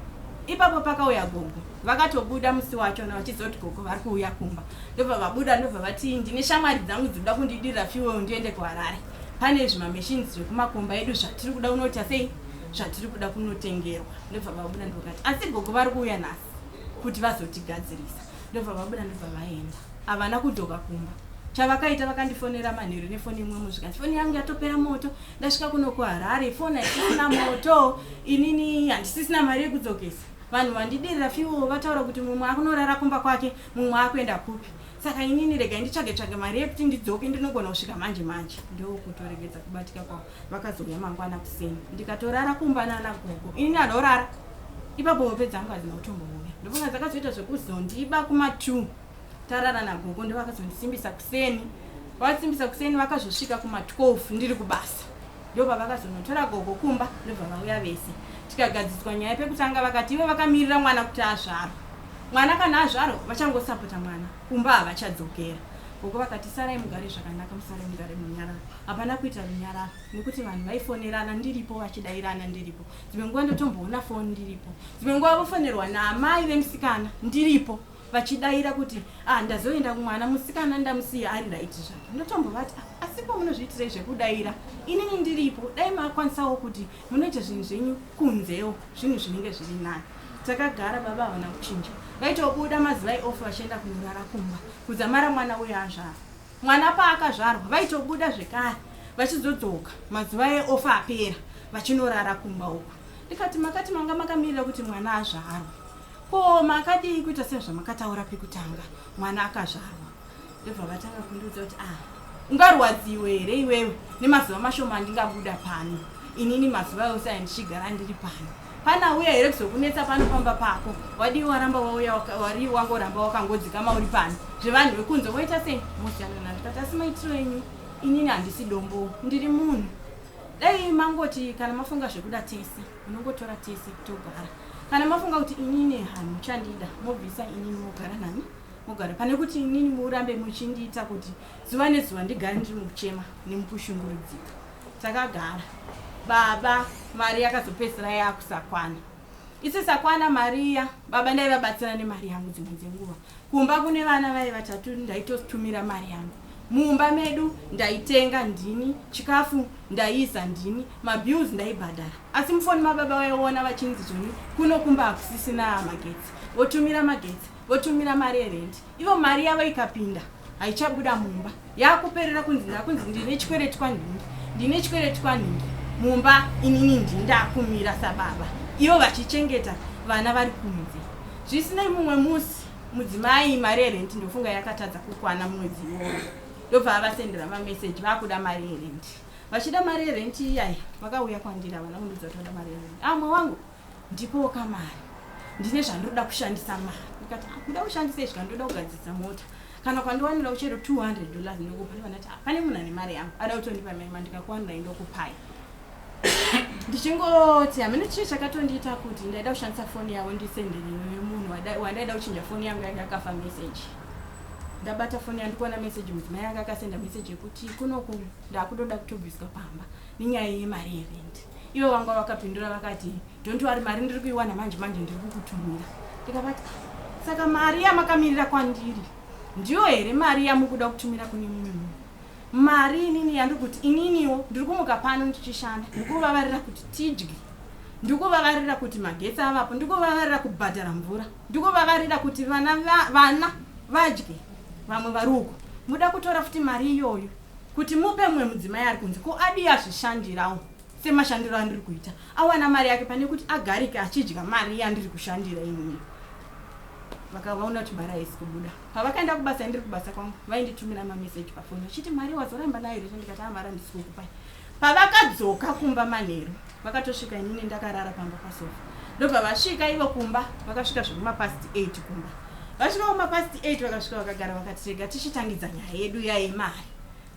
Speaker 1: Ipapo pakauya gogo vakatobuda musi wachona vachizoti gogo vari kuuya kumba. Ndobva vabuda ndobva vati ndine shamwari dzangu dzinoda kundidira fuel ndiende kuHarare. Pane zvimamachines zvekumakomba edu zvatiri kuda kunoita sei zvatiri kuda kunotengerwa. Ndobva vabuda ndokati asi gogo vari kuuya nhasi kuti vazotigadzirisa. Ndobva vabuda ndobva vaenda. Havana kudzoka kumba. Chavakaita vakandifonera manheru nefoni imwe muzvikati foni yangu yatopera moto ndasvika kuno kuHarare foni haisina moto inini handisisina mari yekudzokesa. Vanhu vandidirira fuel vataura kuti mumwe akunorara kumba kwake mumwe akuenda kupi. Saka inini regai nditsvage mari yekuti ndidzoke ndinogona kusvika manje. Ndokutoregedza kubatika kwavo. Vakazouya mangwana kuseni ndikatorara kumba nana gogo. Inini hanorara. Ipapo hope dzangu hadzina kutombouya. Ndofunga dzakazoita zvekuzondiba kuma2. Tarara nagogo ndovakazondisimbisa kuseni. Vasimbisa kuseni vakazosvika kuma12 ndiri kubasa. Ndobva vakazonotora gogo kumba ndobva vauya vese. Tikagadziswa nyaya pekutanga vakati ivo vakamirira mwana kuti azvarwa. Mwana kana azvarwa vachangosapota mwana. Kumba havachadzokera. Gogo vakati sarai mugare zvakanaka musarai mugare munyarara. Hapana kuita runyarara nekuti vanhu vaifonerana ndiripo vachidairana ndiripo. Dzimwe nguva ndotomboona foni ndiripo. Dzimwe nguva vofonerwa naamai vemusikana ndiripo. Vachidaira kuti ndazoenda kumwana musikana ndamusiya ari right zvake. Ndotombovati asipo munozviitirai zvekudaira inini ndiripo dai makwanisawo kuti munoita zvinhu zvenyu kunzewo zvinhu zvinenge zviri nani. Takagara baba havana kuchinja. Vaitobuda mazivai ofu vachienda kunorara kumba kudzamara mwana uya azvarwa. Mwana paakazvarwa vaitobuda zvekare vachizodzoka mazivai ofu apera vachinorara kumba uko. Ndikati makati manga makamirira kuti mwana azvarwa. Ko makadi kuita sezvamakataura pekutanga mwana akazvarwa. Ndobva vatanga kundiudza kuti ungarwadziwe here iwewe nemazuva mashoma ndingabuda pano. Inini mazuva ose andichigara ndiri pano. Pana uya here kuzokunetsa pano pamba pako. Wadi waramba wauya wari wangoramba wakangodzikama uri pano. Zvevanhu vekunze voita sei? Musiyanana ndikati asi maitiro enyu inini handisi dombo ndiri munhu. Dai mangoti kana mafunga zvekuda tese unongotora tese togara. Kana mafunga kuti inini hanhu muchandida mobvisa inini mogara nani mogara pane kuti inini murambe muchindiita kuti zuva nezuva ndigare ndiri mukuchema nemukushungurudzika. Takagara baba mari yakazopedzisira yakusakwana. Isisakwana Maria baba ndaivabatsira nemari yangu dzimwe dzenguva. Kumba kune vana vai vatatu ndaitotumira mari yangu. Mumba medu ndaitenga ndini, chikafu ndaiisa ndini, mabills ndaibhadhara. Asi mufoni mababa vaiona vachinzi zvoni kuno kumba hakusisina magetsi. Votumira magetsi, votumira mari yerent. Ivo mari yavo ikapinda haichabuda mumba. Yakuperera kunzi ndine chikwereti kwandini. Ndine chikwereti kwandini. Mumba inini ndindakumira sababa. Ivo vachichengeta vana vari kunze. Zvisinei mumwe musi mudzimai mari yerent ndofunga yakatadza kukwana mwedzi iwoyo. Ndobva avasendera mameseji vakuda mari yerent. Vachida mari yerent iyai vakauya kwandiri vana kundiudza kuti vanoda mari yerent. Mwe wangu ndipowo kamari. Ndine zvandoda kushandisa mari. Ndikati kuda kushandisa izvi ndoda kugadzirisa mota. Kana kwandiwanira uchero $200 ndinokupa. Vanati pane munhu ane mari yangu ada kutondipa mari ndikakuwanira ndokupai. Ndichingoti hamene chii chakatondiita kuti ndaida kushandisa foni yavo ndisendere munhu wandaida kuchinja foni yangu yanga yakafa message. ndabata foni yandikuona message mudzimai anga akasenda message yekuti kunoku ndakutoda kutobviswa pamba nenyaya yemari yerent. Ivo vanga vakapindura vakati don't worry, mari ndiri kuiwana manje ndiri kukutumira. Ndikabati saka mari yamakamirira kwandiri ndiyo here mari yamukuda kutumira kune mumwe munhu? Mari inini yandikuti ininiwo ndiri kumuka pano ndichishanda, ndikuvavarira kuti tidye, ndikuvavarira kuti magetsi avapo, ndikuvavarira kubhadhara mvura, ndikuvavarira kuti vana vadye, vamwe vari uko. Muda kutora futi mari iyoyo kuti mupe mumwe mudzimai ari kunze ko adi azvishandirawo semashandiro andiri kuita, awana mari yake pane kuti agarike achidya mari yandiri kushandira inini. Vakaona kuti mari haisi kubuda. Pavakaenda kubasa ndiri kubasa kwangu vainditumira mameseji pafoni vachiti mari wazoramba nayo here? Ndikati mari handisi kukupai. Pavakadzoka kumba manheru vakatosvika inini ndakarara pamba pasofa. Ndobva vasvika ivo kumba, vakasvika zvekuma-past 8 kumba. Vasvika kuma-past 8 vakasvika vakagara vakati rega tichitangidza nyaya yedu yemari.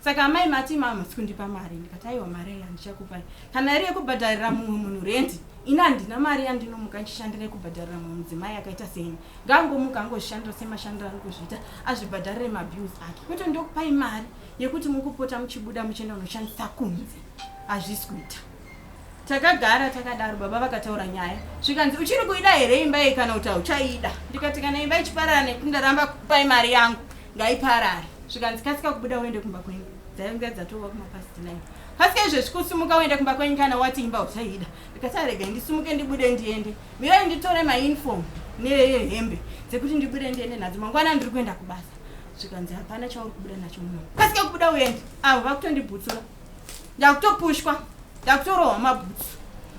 Speaker 1: Saka amai mati hamasi kundipa mari. Ndikati aiwa mari iyi handichakupai. Kana iri yekubhadharira mumwe munhu rendi, ina handina mari yandinomuka ndichishandira kubhadharira mumwe mudzimai akaita senyu. Ngangomuka angozvishandira semashandiro ari kuzviita, azvibhadharire mabills ake. Kwete ndokupai mari yekuti mukupota muchibuda muchienda kunoshandisa kunze. Hazvisi kuita. Takagara takadaro, baba vakataura nyaya. Zvikanzi uchiri kuida here imba iyi kana kuti hauchaida? Ndikati kana imba ichiparara nekuti ndaramba kupai mari yangu ngaiparare. Zvikanzi kasika kubuda uende kumba kwenyu. Dzainge dzatova kuma-past 9. Kasika izvezvi kusumuka uende kumba kwenyu kana wati imba uchaida. Ndikati rega ndisumuke ndibude ndiende. Mirai nditore mauniform nehembe dzekuti ndibude ndiende nadzo. Mangwana ndiri kuenda kubasa. Zvikanzi hapana chauri kubuda nacho muno. Kasika kubuda uende. Avo vakutondibutsura. Ndakutopushwa. Ndakutorohwa mabhutsu.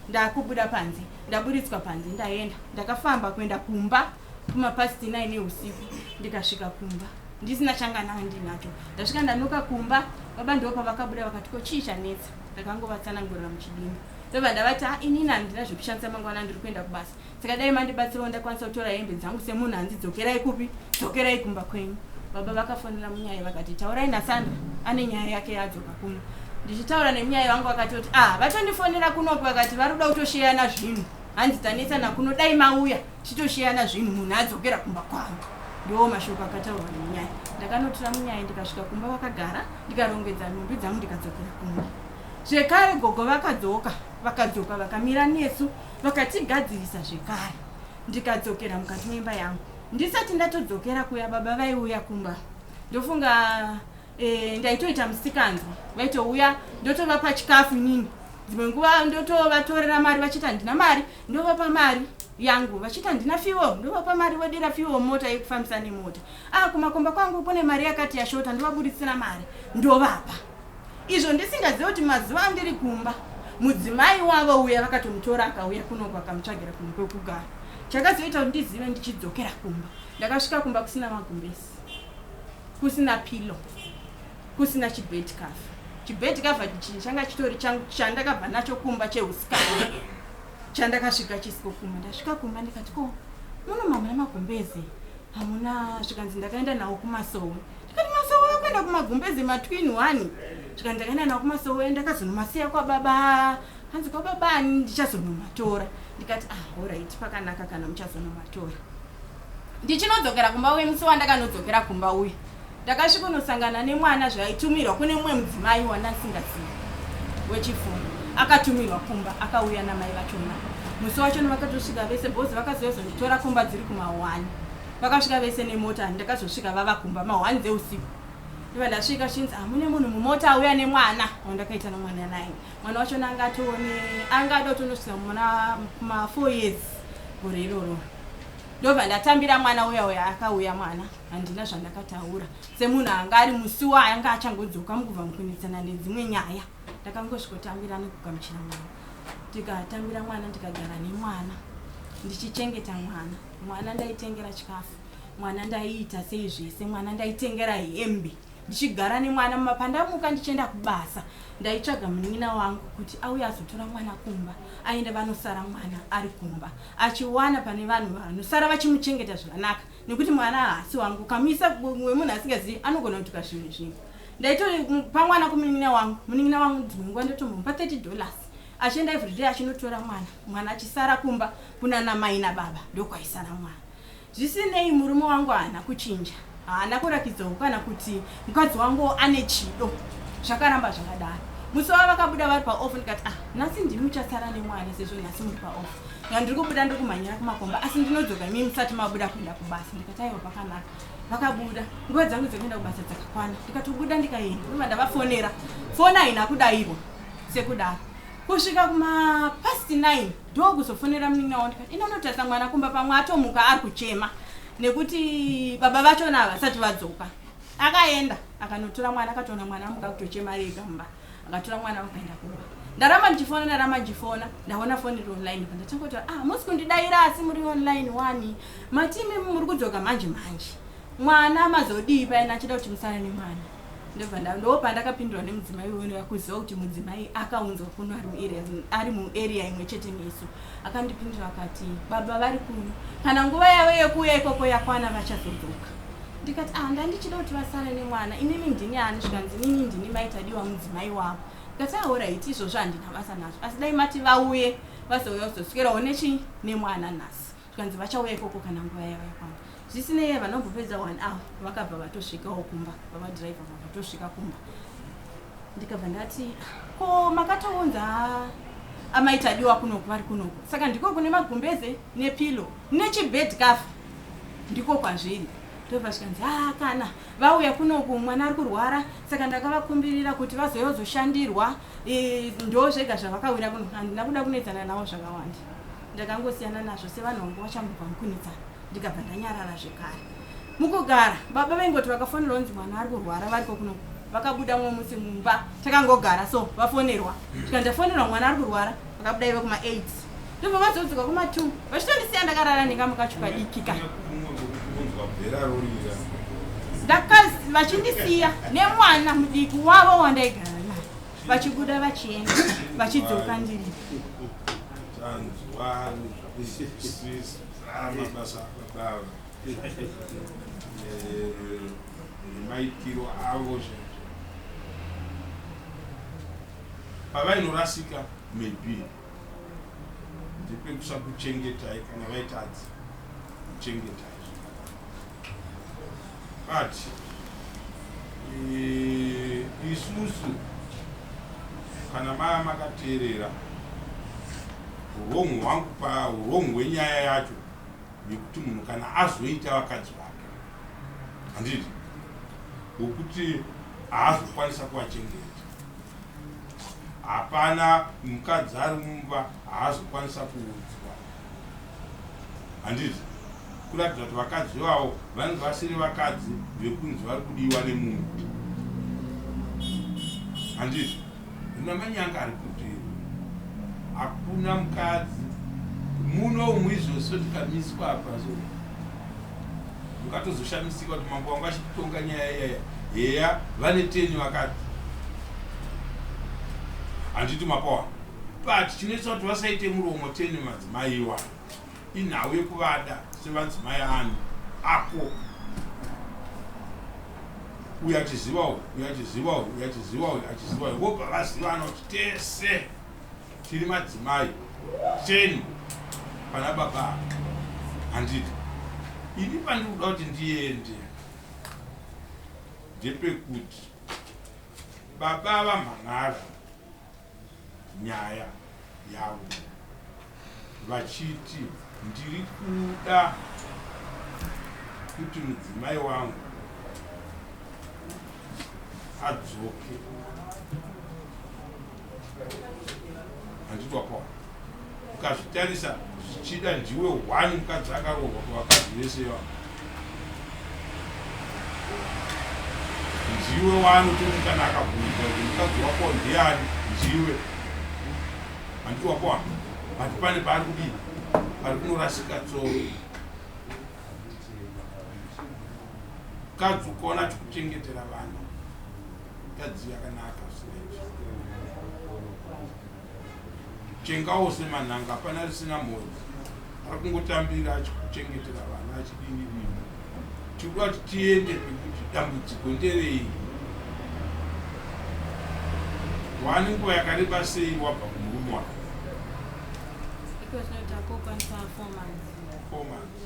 Speaker 1: Ndakubuda panze. Ndaburitswa panze ndaenda. Ndakafamba kuenda kumba kuma-past 9 eusiku. Ndikasvika kumba ndisina changa nacho ndinacho. Ndasvika ndanuka kumba, baba ndopa vakabuda vakati ko chii chanetsa. Ndakangovatsanangurira muchidimba. Ndobva ndavati inini handina zvekushandisa mangwana ndiri kuenda kubasa. Saka dai mandibatsirawo ndakwanisa kutora hembe dzangu semunhu hanzi dzokerai kupi? Dzokerai kumba kwenyu. Baba vakafonera munyaya vakati taurai naSandra ane nyaya yake yadzoka kuno. Ndichitaura nemunyaya wangu vakati kuti vatondifonera kunoku vakati vari kuda kutosheyana zvinhu. Hanzi tanetsana kuno dai mauya titosheyana zvinhu munhu adzokera kumba kwangu. Ndiwo mashoko akataurwa nemunyaya. Ndakanotora munyaya ndikasvika kumba vakagara, ndikarongedza nhumbi dzangu ndikadzokera kumba. Zvekare gogo vakadzoka vakamira nesu vakatigadzirisa zvekare. Ndikadzokera mukati meimba yangu. Ndisati ndatodzokera kuya baba vaiuya kumba. Ndofunga ndaitoita musikanzwa. Vaitouya ndotovapa chikafu inini. Dzimwe nguva ndotovatorera mari vachita ndina mari, ndovapa mari yangu. Vachita ndina fiwo, ndovapa mari vodira fiwo mota yekufambisa nemota. Kumakomba kwangu kune mari yakati yashota, ndovabuditsira mari, ndovapa. Izvo ndisingazivi kuti mazuva andiri kumba, mudzimai wavo uya vakatomutora akauya kunoku akamutsvagira kunhu kwekugara. Chakazoita kuti ndizive ndichidzokera kumba. Ndakasvika kumba kusina magumbezi, kusina pilo, kusina chibed cover. Chibed cover changa chitori changu chandakabva nacho kumba chehusikana. Chandakasvika chisiko kumba. Ndasvika kumba ndikati ko muno mamuna magumbezi hamuna. Zvikanzi ndakaenda nawo kumasowe. Ndikati masowe kwenda kumagumbezi matwin 1. Zvikanzi ndakaenda nawo kumasowe ndakazonomasiya kwababa. Hanzi kwababa ndichazonomatora. Ndikati alright pakanaka kana muchazonomatora. Ndichinodzokera kumba uye musi wandakanodzokera kumba uye ndakasvika kunosangana nemwana zvaitumirwa kune mumwe mudzimai wandasingazivi wechifundo. Akatumirwa kumba, akauya namai vachona. Musi wachona vakatosvika vese, bhozi vakazozonditora kumba dziri kuma-1. Vakasvika vese nemota, ndakazosvika vava kumba ma-1 dzeusiku. Ndibva ndasvika chinzi mune munhu mumota auya nemwana wandakaita nomwana naye. Mwana wachona angada kutonosvika kuma-4 years gore iroro. Ndobva ndatambira mwana uya akauya mwana. Handina zvandakataura. Semunhu anga ari musi waanga achangodzoka mukubva mukunetsana nedzimwe nyaya. Ndakangosvikotambira nekugamuchira mwana. Ndikatambira mwana ndikagara nemwana. Ndichichengeta mwana. Mwana ndaitengera chikafu. Mwana ndaiita sei zvese. Mwana ndaitengera hembe. Ndichigara nemwana mumapandamuka ndichienda kubasa. Ndaitsvaga munin'ina wangu kuti auye azotora mwana kumba. Aende vanosara mwana ari kumba. Achiwana pane vanhu vanosara vachimuchengeta zvakanaka. Nekuti mwana haasi wangu. Kamisa wemunhu asingazivi anogona kutuka zvinhu zvinhu. Ndaitopa mwana kumunin'ina wangu. Munin'ina wangu dzimwe nguva ndotomupa $30. Achienda everyday achinotora mwana. Mwana achisara kumba kuna namai nababa. Ndokwaisara mwana. zvisinei murume wangu haana kuchinja, haana kurakidzawo kana kuti mukadzi wangu ane chido, zvakaramba zvakadaro. Musi wavo vakabuda vari paofu, ndikati nhasi ndimi muchasara nemwana sezvo nhasi muri paofu. Ndiri kubuda ndiri kumhanyira kumakomba, asi ndinodzoka imi musati mabuda kuenda kubasa. Ndikati aiwa pakanaka. Vakabuda, nguva dzangu dzekuenda kubasa dzakakwana, ndikatobuda ndikaenda, ndobva ndavafonera, foni haina kudaiwa sekudaro. Kusvika kuma +9 ndokuzofonera munin'ina wavo, ndikati inonotarisa mwana kumba pamwe atomuka ari kuchema nekuti baba vachona havasati vadzoka. Akaenda akanotora mwana, akatoona mwana amuka kutochema rega mumba, akatora mwana vakaenda kumba. Ndaramba ndichifona, ndaona foni iri online, ndatangoti musi kundidaira asi muri online wani, matimi muri kudzoka manje. Mwana mazodii paina achida kuti musara nemwana. Ndobva ndakapindura nemudzimai uyu kuziva kuti mudzimai akaunzwa kuno ari muarea imwe chete nesu. Akandipindura akati baba vari kuno, kana nguva yavo yekuuya ikoko yakwana vachazodzoka. Ndikati ndandichida kuti vasara nemwana, inini ndini ani zvikanzi inini ndini maitadiwa mudzimai wavo. Ndikati alright, izvozvo handina basa nazvo, asi dai mati vauye vazouya kuzoswerawo nemwana nhasi. Zvikanzi vachauya ikoko kana nguva yavo yakwana. Zvisinei vanombopedza 1 hour vakabva vatosvikawo kumba, vavadhiraivha vakatosvika kumba. Ndikabva ndati ko makatounza amaitadiwa kunoku vari kunoku, saka ndiko kune magumbeze nepilo nechibed cover, ndiko kwazviri. Ndobva zvikanzi kana vauya kunoku mwana ari kurwara, saka ndakavakumbirira kuti vazouya kuzoshandirwa, ndo zvega zvavakawira kuno. Handina kuda kunetsana navo zvakawanda, ndakangosiyana nazvo sevanhu vangu vachangobva mukunetsana. Ndikabva ndanyarara zvekare. Mukugara baba vaingoti vakafonera kunzi mwana ari kurwara variko kuno, vakabuda mumwe musi mumba takangogara so vafonerwa. Tikandafonerwa mwana ari kurwara, vakabuda ive kuma8 ndobva vazodzoka kuma2 vachitondisiya ndakarara nekamukachuka dikika. Ndakazi vachindisiya nemwana mudiki wavo wandaigara naye, vachibuda vachienda vachidzoka ndiripo.
Speaker 5: Mabasa akadaro maitiro avo pavainorasika maybe ndepekusa kuchengetai kana vaitadzi kuchengetai, but isusu kana maya makateerera urongo hwangu paurongo hwenyaya yacho yekuti munhu kana azoita vakadzi vake handiti wokuti haazokwanisa kuvachengeta, hapana mukadzi ari mumba haazokwanisa kuudzwa handiti, kuratidza kuti vakadzi vavo vanenge vasiri vakadzi vekunzi vari kudiwa nemunhu handiti. Rina manyanga ari kuti hakuna mukadzi muno umwizvoso tikamiswa apa so mukatozoshamisika kuti mambo wangu achitonga nyaya heya vane 10 vakadzi handiti mapawa, but chinoita kuti vasaite muromo 10 madzimai iwa inhau yekuvada sevadzimai ani ako uyu achizivawo vobva vazivana kuti tese tiri madzimai 10 pana baba handiti. Ini pandiri kuda kuti ndiende ndepekuti baba vamhanara nyaya yavo vachiti ndiri kuda kuti mudzimai wangu adzoke handiti wapawa. Ukazvitarisa zvichida ndiwe 1 mukadzi akarohwa kuvakadzi vese va ndiwe 1 toti kana akabvunzwa kuti mukadzi wako ndiani ndiwe handiti wapawa. Hati pane paari kudii, pari kunorasika tsoro. Mukadzi ukaona chikuchengetera vana, mukadzi yakanaka sirechi chengawo semanhanga hapana risina mhodzi, ari kungotambira achikuchengetera vana achidinidini. Tikuda kuti tiende pekuti dambudziko nderei, wani nguva yakareba sei wabva kumurume wako?
Speaker 1: 4 months.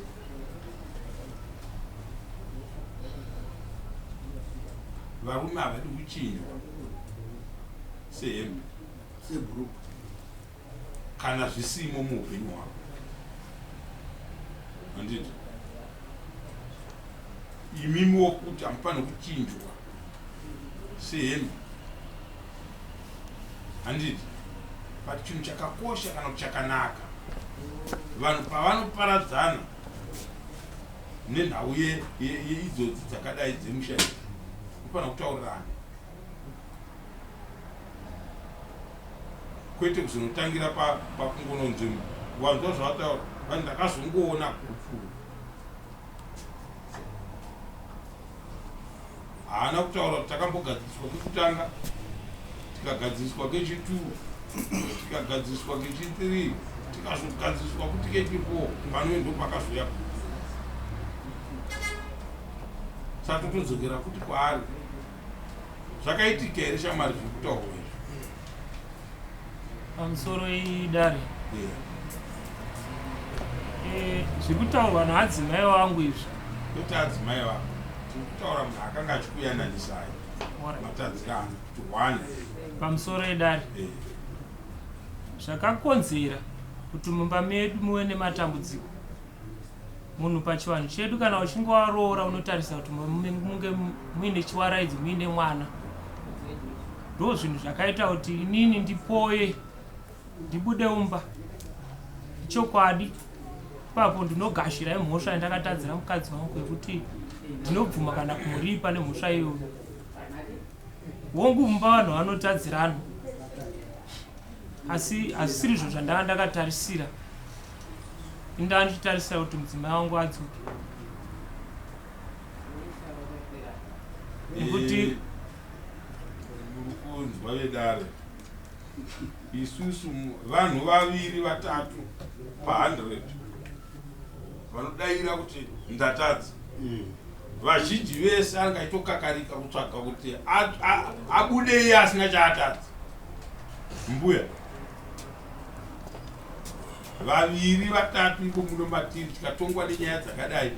Speaker 5: varume havadi kuchinjwa sehembe
Speaker 3: sebhuruku
Speaker 5: kana zvisimo muupenyu hwavo. Handiti imimiwo kuti hamufaniri kuchinjwa sehembe. Handiti but chinhu chakakosha kana kuti chakanaka vanhu pavanoparadzana nenhau yeidzodzi dzakadai dzemushairi kufanira kutaurirana, kwete kuzonotangira pakungononzi wanzwa zvavataura vanhu ndakazongoona kurupfuru. haana kutaura kuti takambogadziswa kwekutanga, tikagadziswa kechituru, tikagadziswa kechitiri, tikazogadziswa kuti kechipo pano ndo pakazoya. Saka totodzokera kuti kwaari zvakaitika here shamwari zviri kutaurwa izvi
Speaker 2: pamusoro idare zviri kutaurwa naadzimai wangu izvi
Speaker 5: kwete adzimai vako tiri kutaura munhu akanga achikuyananisai matadzirana kuti one
Speaker 2: pamusoro edare zvakakonzera kuti mumba medu muve nematambudziko. Munhu pachivanhu chedu kana uchinge waroora unotarisa kuti munge muine chiwaraidzo muine mwana. Ndo zvinhu zvakaita kuti inini ndipoye ndibude umba. Chokwadi ipapo ndinogashira mhosva yandakatadzira mukadzi wangu kwekuti ndinobvuma kana kumuripa nemhosva iyoyo. Wongu mumba vanhu vanotadzirana asi hazvisizvo zvandanga ndakatarisira. Indanga ndichitarisira kuti mudzimai wangu adzoke. Nekuti
Speaker 5: murukunzwa vedare isusu vanhu vaviri vatatu pa100 vanodaira kuti ndatadza. Vazhinji vese angaitokakarika kutsvaga kuti abudei asina chaatadza. Mbuya vaviri vatatu iko muno matiri tikatongwa nenyaya dzakadai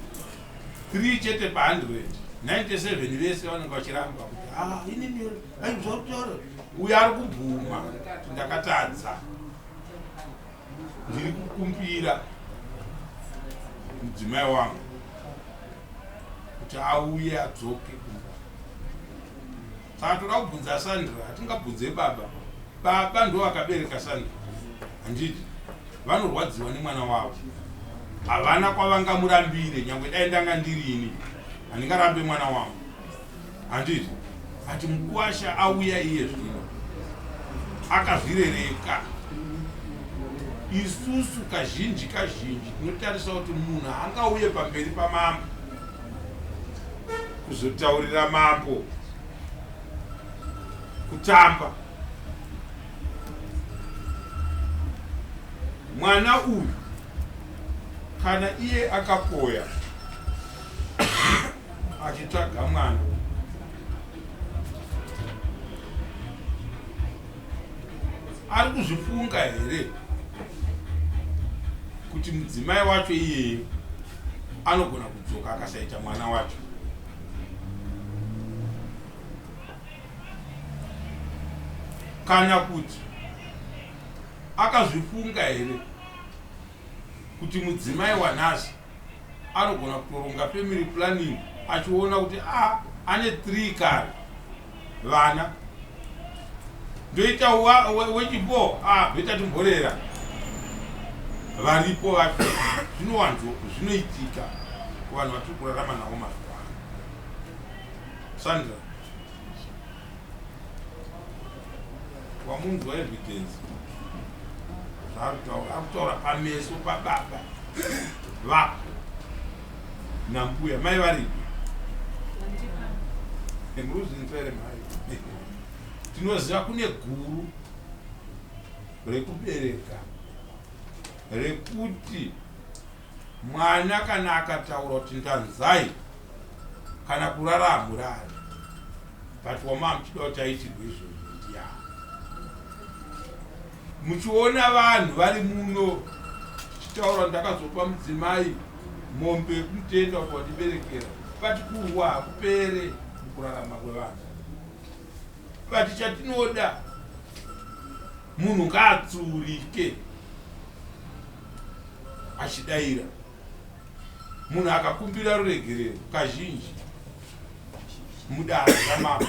Speaker 5: 3 chete pa100 97 vese vanenge vachiramba kuti inini aizvautaura uyo ari kubvuma kuti ndakatadza. Ndiri kukumbira mudzimai wangu kuti auye adzoke kumba. Saka toda kubvunza Sandra, hatingabvunze baba. Baba ndo akabereka Sandra. Handiti vanorwadziwa nemwana wavo, havana kwavangamurambire. Nyangwe dai ndanga ndirini handingarambe mwana wangu. Handiti ati mukuwasha auya iye zvino akazvirereka. Isusu kazhinji tinotarisa kuti munhu angauye pamberi pamambo kuzotaurira mambo kutamba. Mwana uyu kana iye akapoya achitsvaga mwana, ari kuzvifunga here kuti mudzimai wacho iyeye anogona kudzoka akasaita mwana wacho? Kana kuti akazvifunga here kuti mudzimai wanhasi anogona kutoronga family planning achiona kuti ane 3 kare vana ndoita wechipo ndoita timborera varipo vacho. Zvinoitika kuvanhu vatiri kurarama navo mazuva ano. Sandra, wamunzwa evidence akutaura pameso pababa vako nambuya mai varipi? Muruzinzvere mai tinoziva kune guru rekubereka rekuti mwana kana akataura kuti ndanzai kana kurara amurari, but wama muchida kuti aitirwe izvozvo ndiya. Muchiona vanhu vari muno tichitaura ndakazopa mudzimai mombe kumutenda kuti wandiberekera, but kurwa hakupere mukurarama kwevanhu. vati chatinoda munhu ngaatsurike achidayira. Munhu akakumbira ruregerero kazhinji mudanho ramama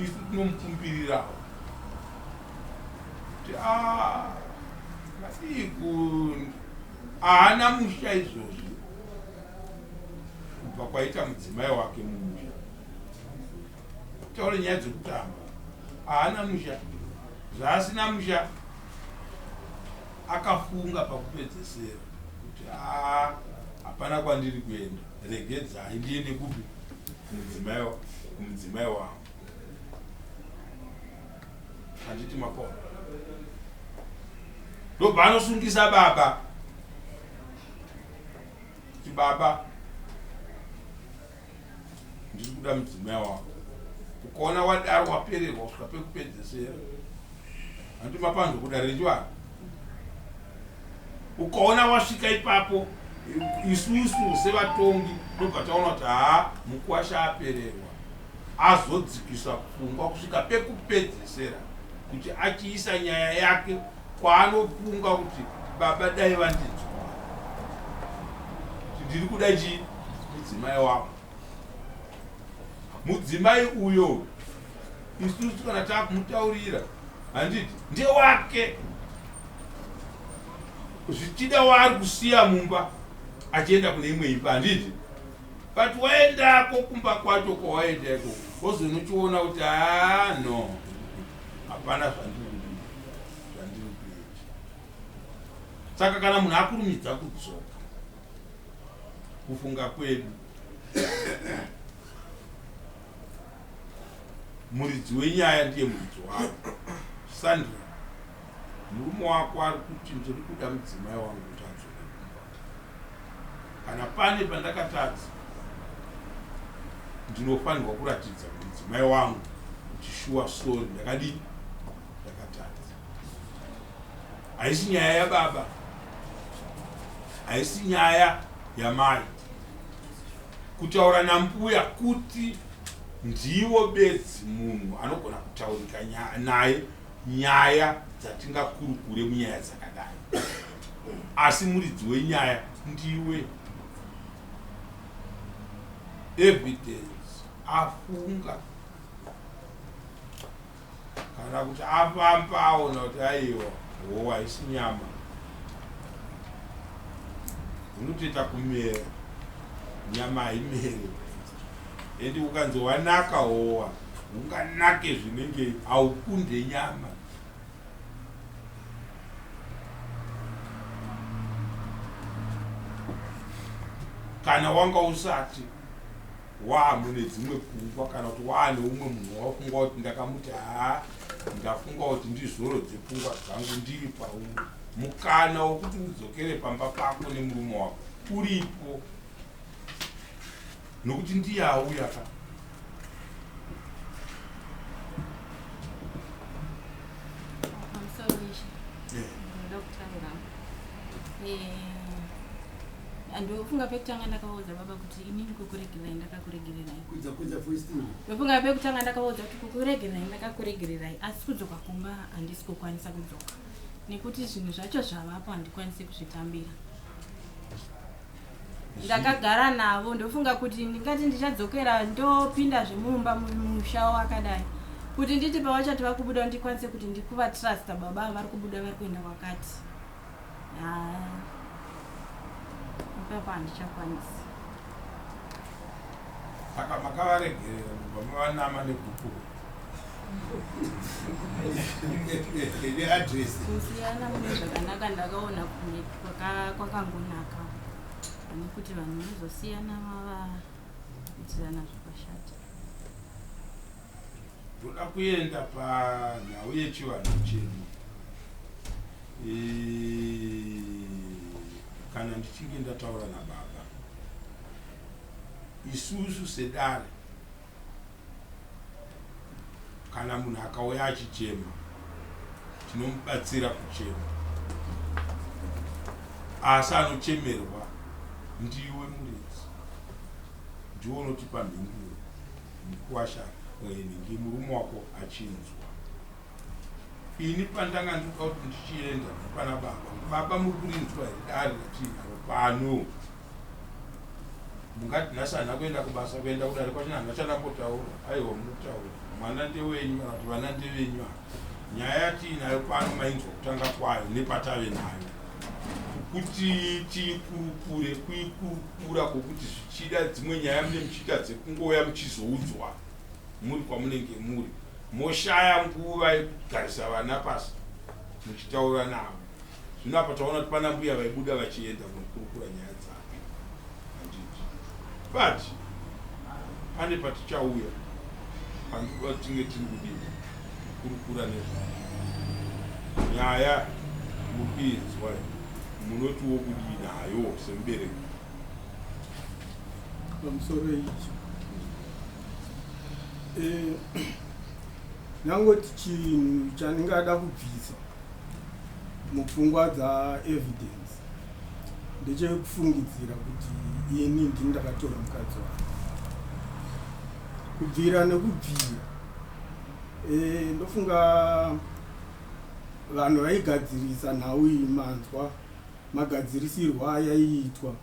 Speaker 5: isu tinomukumbirirawo kuti madiko haana musha izvozvi kubva kwaita mudzimai wake mumusha. Taure nyaya dzekutamba, haana musha. Zvaasina musha akafunga pakupedzesera kuti hapana kwandiri kuenda, regedzai ndiende kupi? Kumudzimai wangu. Handiti makona ndobva anosungisa baba kuti baba ndiri kuda mudzimai wangu. Ukaona wadaro wapererwa kusvika pekupedzesera, handiti mapanzo kuda rechivanhu. Ukaona wasvika ipapo, isusu sevatongi ndobva taona kuti mukwasha apererwa, azodzikisa pfungwa kusvika pekupedzesera kuti achiisa nyaya yake kwaanofunga kuti baba dai vandinzwa kuti ndiri kuda chii? Mudzimai wangu. Mudzimai uyo isusu kana takumutaurira handiti ndiye wake, zvichida waari kusiya mumba achienda kune imwe imba handiti. But waendako kumba kwacho kwawaendako wozonochiona kuti no, hapana zvandiri kuita. Saka kana munhu akurumidza kudzoka, kufunga kwedu muridzi wenyaya ndiye muridzi wako. Sandra, murume wako ari kuti ndiri kuda mudzimai wangu kuti adzoke kumba. Kana pane pandakatadza, ndinofanirwa kuratidza mudzimai wangu kuti shuwa sori ndakadii, ndakatadza. Haisi nyaya yababa, haisi nyaya yamai. Kutaura nambuya kuti ndiwo bedzi munhu anogona kutaurika naye nyaya dzatingakurukure munyaya dzakadai. Asi muridzi wenyaya ndiwe. Evidence afunga kana kuti apamba aona kuti aiwa howa haisi nyama, unotoita kumera, nyama haimere. Endi ukanzi wanaka howa, unganake zvinenge haukunde nyama. Kana wanga usati waamune dzimwe pfungwa, kana kuti waane umwe munhu wafunga kuti ndakamuti ndafunga kuti ndizorodze pfungwa dzangu ndiri pauri, mukana wokuti udzokere pamba pako nemurume wako uripo, nokuti ndiye auya ka.
Speaker 1: Ndofunga pekutanga ndakaudza baba kuti inini kukuregerai ndakakuregererai.
Speaker 4: Kuja foisting.
Speaker 1: Ndofunga pekutanga ndakaudza kuti kukuregerai ndakakuregererai, asi kudzoka kumba handisi kukwanisa kudzoka. Nekuti zvinhu zvacho zvavapo handikwanisi kuzvitambira. Ndakagara navo ndofunga kuti ndingati ndichadzokera ndopinda zvemumba musha wakadai. Kuti nditi pavachati vakubuda ndikwanise kuti ndikuva trust baba vari kubuda vari kuenda kwakati. Papa handichakwanisi.
Speaker 5: Saka makavaregerera mubva mavanama negukuru. Ine address.
Speaker 1: Kusiyana mune zvakanaka ndakaona kwakangonaka. Nekuti vanhu vanozosiyana vavakuitirana zvakashata.
Speaker 5: Ndoda kuenda panhau yechivanhu chedu. Kana ndichinge ndataura nababa, isusu sedare, kana munhu akauya achichema, tinomubatsira kuchema. Asi anochemerwa ndiwe muridzi, ndiwe unotipa mhinduro, mukuwasha. ngemurume wako achinzwa. Ini pandanga nduka kuti ndichienda pana baba muri kurinzwa dare ratinaro pano. Mungati nhasana kuenda kubasa kuenda kudare kwachina handachanambotaura aiwa munotaura mwana ndewenyu kana kuti vana ndevenyu. Nyaya yatiinayo pano mainzwa kutanga kwayo nepatave nayo kuti tikurukure kuikurukura kwokuti zvichida dzimwe nyaya mune muchita dzekungouya muchizoudzwa muri kwamunenge muri moshaya nguva yekugarisa vana pasi muchitaura navo. Zvino apa taona kuti pana mbuya vaibuda vachienda kunokurukura nyaya dzavo handiti, but pane patichauya panguva tinge tiri kudini kurukura nezvavo. Nyaya mukuinzwa munotiwo kudii nayo semubereki
Speaker 4: pamusoro ichi nangoti chinhu chandingada kubvisa mupfungwa dzaevidence ndechekufungidzira kuti ini ndini ndakatora mukadzi wake. Kubvira nekubvira ndofunga vanhu vaigadzirisa nhau iyi manzwa magadzirisirwa ayaiitwa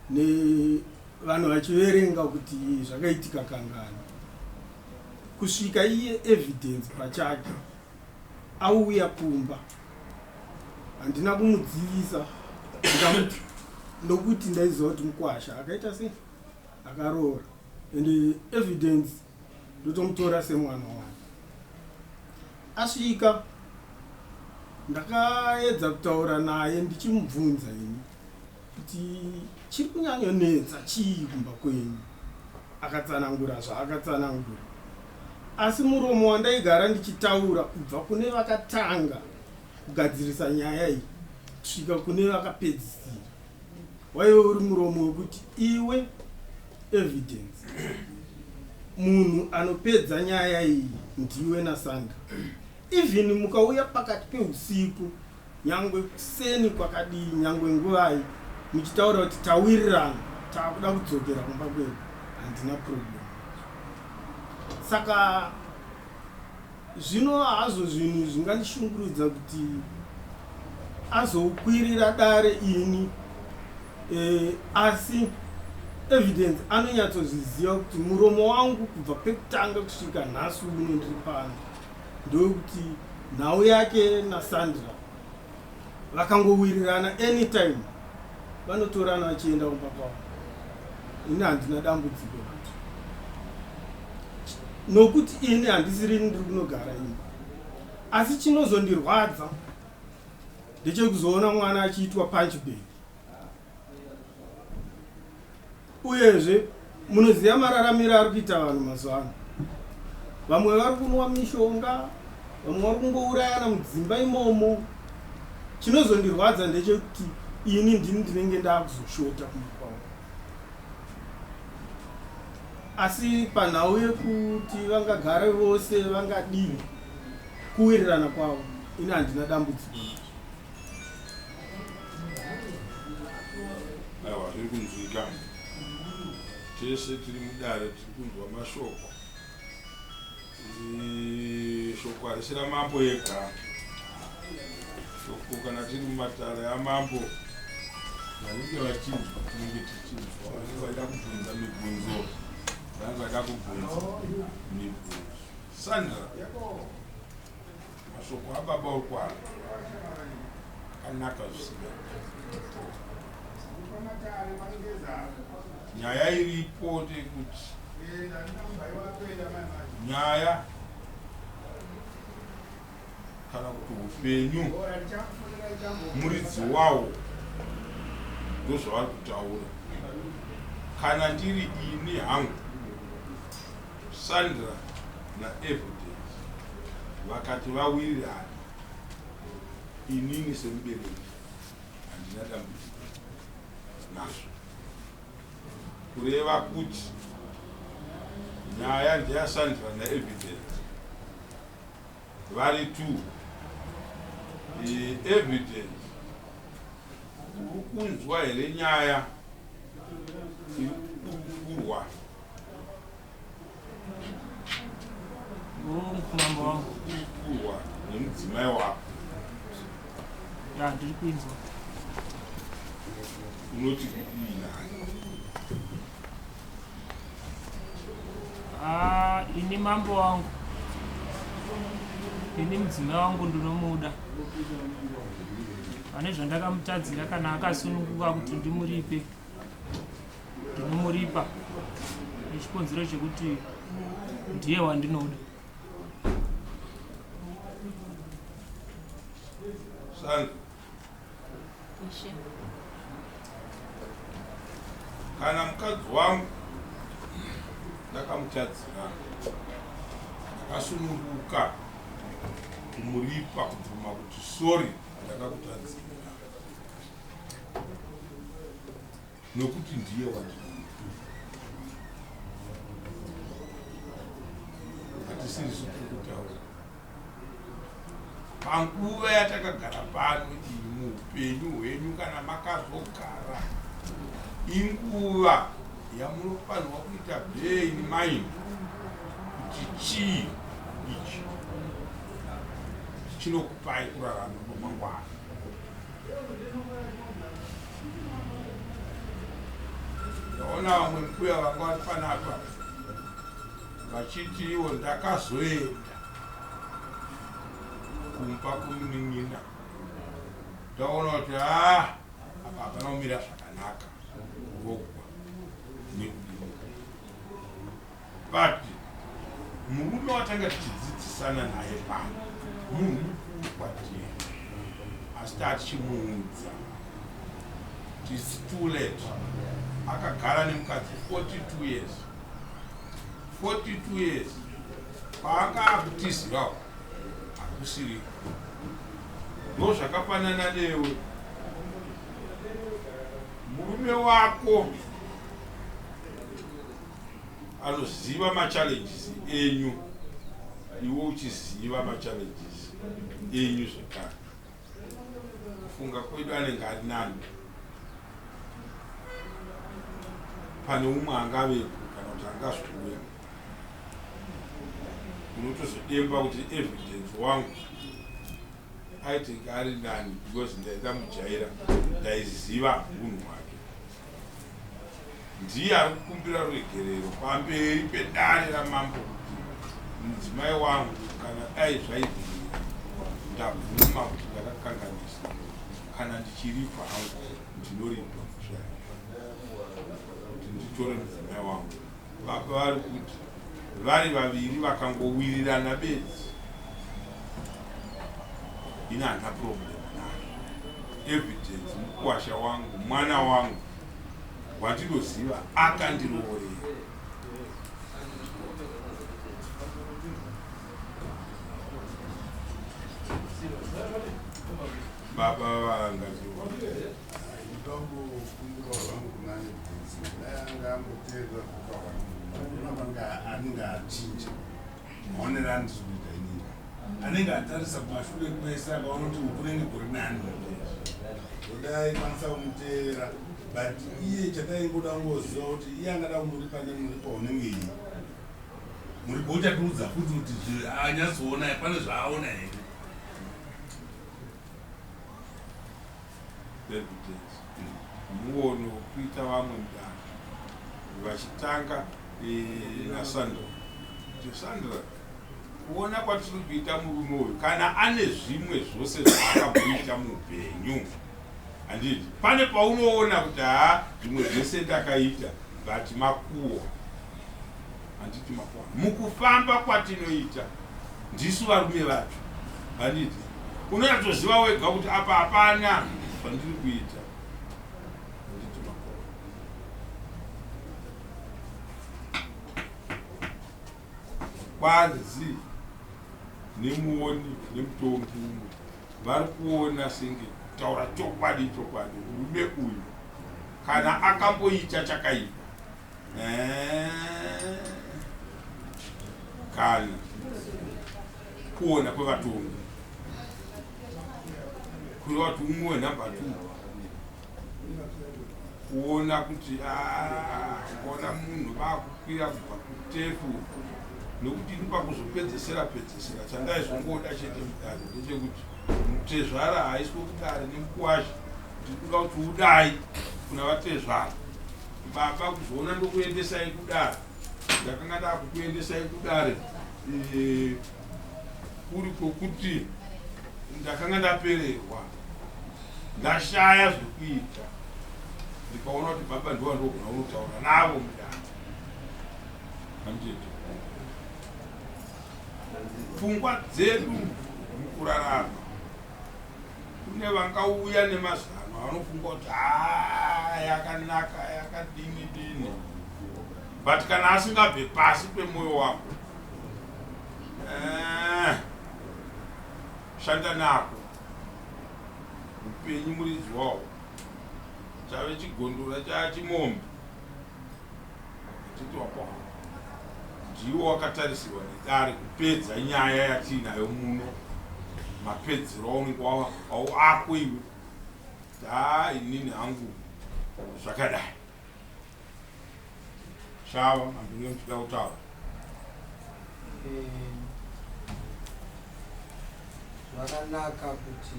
Speaker 4: nevanhu vachiverenga kuti zvakaitika kangani. Kusvika iye evidence pachake auya kumba handina kumudzivisa ndikamuti ndokuti ndaiziva kuti mukwasha akaita sei akaroora ende evidence ndotomutora semwana wangu. Asvika ndakaedza kutaura naye ndichimubvunza ini kuti chiri kunyanyonetsa chii kumba kwenyu. Akatsanangura zvaakatsanangura, asi muromo wandaigara ndichitaura kubva kune vakatanga kugadzirisa nyaya iyi kusvika kune vakapedzisira waive uri muromo wekuti iwe evidence munhu anopedza nyaya iyi ndiwe naSandra. Even mukauya pakati peusiku nyangwe kuseni kwakadii nyangwe nguvai muchitaura kuti tawirirana taakuda kudzokera kumba kwedu handina problem. Saka zvino hazvo zvinhu zvingandishungurudza kuti azokwirira dare ini asi evidence anonyatsozviziva kuti muromo wangu kubva pekutanga kusvika nhasi uno ndiri pano ndokuti nhau yake naSandra vakangowirirana anytime vanotorana vachienda kumba kwavo. Ini handina dambudziko nokuti ini handisiri ndiri kunogara ini, asi chinozondirwadza ndechekuzoona mwana achiitwa punchback. Uyezve munoziva mararamiro ari kuita vanhu mazuva ano. Vamwe vari kunwa mishonga, vamwe vari kungourayana mudzimba imomo. Chinozondirwadza ndechekuti ini ndini ndinenge ndaakuzoshota kumba kwavo. Asi panhau yekuti vangagara vose vangadini kuwirirana kwavo, ini handina dambudziko.
Speaker 5: aiwa zviri kunzwika tese tiri mudare tiri kunzwa mashoko. Shoko harisina mambo ega, shoko kana tiri mumatare amambo vanenge vachinzwa tinenge tichinzwa. Vanenge vaida kubvunza mibvunzo, vanenge vaida kubvunza mibvunzo. Sandra, mashoko ababa okwaro akanaka zvisina. Nyaya iripo ndeyekuti nyaya kana kuti upenyu muridzi wawo ndozvavari kutaura. Kana ndiri ini hangu Sandra naEvidence vakati vawirirana, inini semubereki handina dambudziko nazvo. Kureva kuti nyaya ndeyaSandra naEvidence vari tu. Evidence uri kunzwa here nyaya iri kukurukurwa
Speaker 2: wangu.
Speaker 5: Kuwa nemudzimai wako.
Speaker 2: Ya, ndiri kuinzwa.
Speaker 5: Unoti kudii naye?
Speaker 2: Ini mambo wangu. Ini mudzimai wangu ndinomuda. Pane zvandakamutadzira kana akasununguka kuti ndimuripe. Ndinomuripa. Nechikonzero chekuti ndiye wandinoda.
Speaker 5: Sandra.
Speaker 1: Ishe.
Speaker 5: Kana mukadzi wangu ndakamutadzira akasununguka kumuripa kubvuma kuti sori ndakakutadzira nokuti ndiye wandinoda. Hatisiri kutaura panguva yatakagara pano muupenyu hwenyu kana makazogara inguva yamunofanirwa kuita bear in mind kuti chii ichi chinokupai kurarama kwamangwana. Ndaona vamwe mbuya vanga vari panapa vachiti iwo ndakazoenda kumba kunin'ina ndaona kuti apa hapana kumira zvakanaka kuvogwa nekudini. But murume watanga tichidzidzisana naye pano munhu kwatiri asi tatichimuudza tis too late. Akagara nemukadzi 42 years 42 years paanga akutizirawo hakusiri ndo zvakafanana newe. Murume wako anoziva machallenges enyu, iwe uchiziva machallenges enyu zvekare. Kufunga kwedu anenge ari nani pane umwe angavepo kana kuti angazouya unotozodemba kuti evidence wangu aitenge ari nani because ndaida mujaira ndaiziva unhu hwake. Ndiye ari kukumbira ruregerero pamberi pedare ramambo kuti mudzimai wangu kana dai zvaibvira ndabvuma kuti ndakakanganisa kana ndichiripa hangu ndinoripa kuti nditore mudzimai wangu. Vapa vari kuti vari vaviri vakangowirirana bedzi ina hana problem nayo. Evidence mukuwasha wangu mwana wangu wandinoziva akandiroorera. Baba vangaziwa
Speaker 7: anenge atarisa kumashure kwese akaona kuti kunenge kuri nani dai kwanisa kumuteera but iye chataingoda kungoziva kuti iye angada kumuripa nemuripa unenge iyi muripa uchatiudza futi kuti anyazoona pane zvaaona here.
Speaker 5: muono kuita vamwe mudano vachitanga naSandra. Sandra kuona kwatiri kuita murume uyu kana ane zvimwe zvose zvaakabvuita muupenyu handiti pane paunoona kuti zvimwe zvese ndakaita but makuwa handiti makuwa mukufamba kwatinoita ndisu varume vacho handiti unatoziva wega kuti apa hapana pandiri kuita handiti makuwa. Kwanzi nemuoni nemutongi umwe vari kuona senge kutaura chokwadi murume uyu kana akamboita chakaipa kana kuona kwevatongi kureva kuti umwe wenhamba 2 kuona kuti kuona munhu vakukwira kubva kutefu nokuti ini pakuzopedzesera chandaizongoda chete mudare ndechekuti mutezvara haiswe kudare nemukwazha tikuda kuti udai kuna vatezvara baba kuzoona ndokuendesai kudare ndakanga ndakukuendesai kudare kuri kwokuti ndakanga ndapererwa ndashaya zvekuita ndikaona kuti baba ndiwa ndogona unotaura navo mudare anditi pfungwa dzedu mukurarama kune vangauya nemazano vanofunga kuti yakanaka yakadini dini but kana asingabve pasi pemwoyo wako shanda nako upenyu muridzi wawo chave chigondora chachimombe titi wapo ndiwo wakatarisirwa nedare kupedza nyaya yatiinayo muno mapedzero aunenge ako iwe inini hangu zvakadai shava mambinge mtida kutaura
Speaker 3: zvakanaka kuti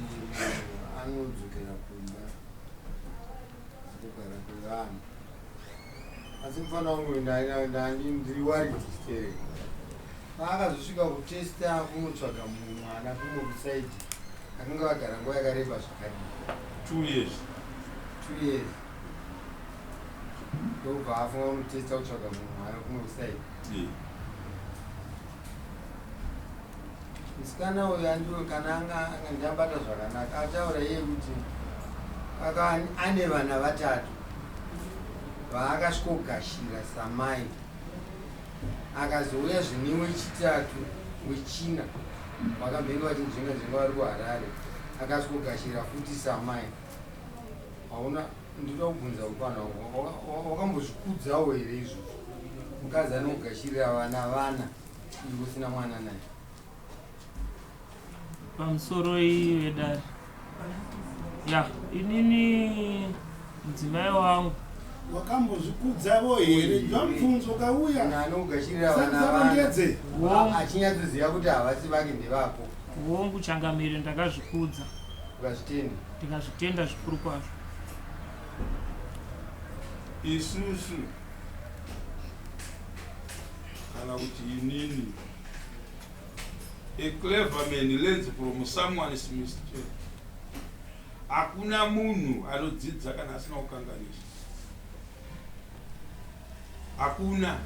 Speaker 3: anodzokera kumba kugara kwevanhu asi mufanira kungoenda ndiri waridhistere paakazosvika kutesta kunotsvaga mumwe mwana kunokusaidi akanga vagara nguva yakareba zvakadii
Speaker 5: 2 years ndobva afunga kunotesta kutsvaga mumwe mwana kunokusaidi musikana uyu andiwe kana anga ndabata zvakanaka ataura iye kuti ane vana 3 vaakasvikogashira samai akazouya zviniwe chitatu wechina vakambenga vachinjenga vari kuharare akasvikogashira futi samai hauna ndinoda kubvunza upana wakambozvikudzawo here izvo mukadzi anogashirira vana iwe usina mwana naye
Speaker 2: pamusoro iwedare inini mudzimai wangu
Speaker 4: wakambozvikudzavo here zvamubvunzo ukauya
Speaker 3: anogashirira vana achinyatsoziva kuti havasi vake ndevako
Speaker 2: wongu changamire ndakazvikudza ndikazvitenda zvikuru kwazvo
Speaker 5: isusu kana kuti inini a clever man learns from someone's mistake. Hakuna munhu anodzidza kana asina kukanganisa. Hakuna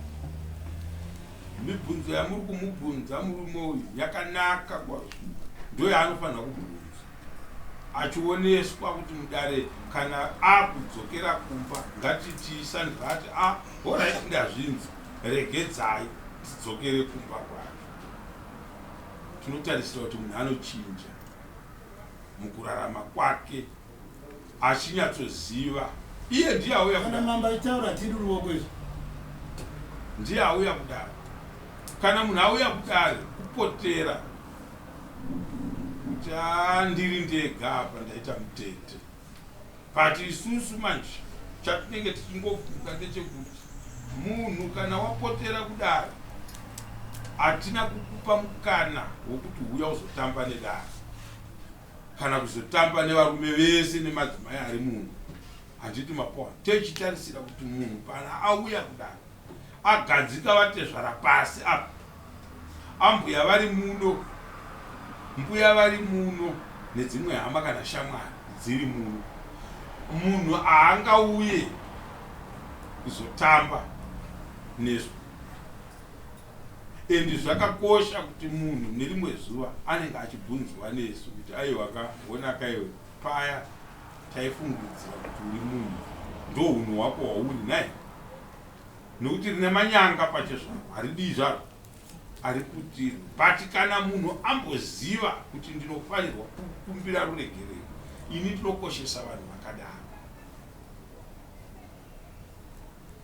Speaker 5: mibvunzo yamuri kumubvunza murume uyu yakanaka kwazvo, ndoyo yaanofanira kubvunza achioneswa kuti mudare kana akudzokera kumba ngatitiisandira ati alright ndazvinzi regedzai tidzokere kumba kwake. Tinotarisira kuti munhu anochinja mukurarama kwake achinyatsoziva iye ndiye auya
Speaker 4: kana mamba itaura tiri ruoko izvo
Speaker 5: ndiye auya kudare. Kana munhu auya kudare kupotera kuti ndiri ndega apa ndaita mutete, but isusu manje chatinenge tichingofunga ndechekuti munhu kana wapotera kudare hatina kukupa mukana wokuti uya uzotamba nedare kana kuzotamba nevarume vese nemadzimai ari munhu. Handiti mapoa techitarisira kuti munhu pana auya kudare agadzika vatezvara pasi apa ambuya vari muno, mbuya vari muno nedzimwe hama kana shamwari dziri muno, munhu haangauye kuzotamba nesu. Endi zvakakosha kuti munhu nerimwe zuva anenge achibvunzwa nesu kuti aiwa kaonaka iwe paya taifungidzira kuti uri munhu, ndo hunhu hwako hwauri naye, nokuti rine manyanga pachezvaro haridii zvaro ari kuti but kana munhu amboziva kuti ndinofanirwa kukumbira ruregerero, ini tinokoshesa vanhu vakadaro.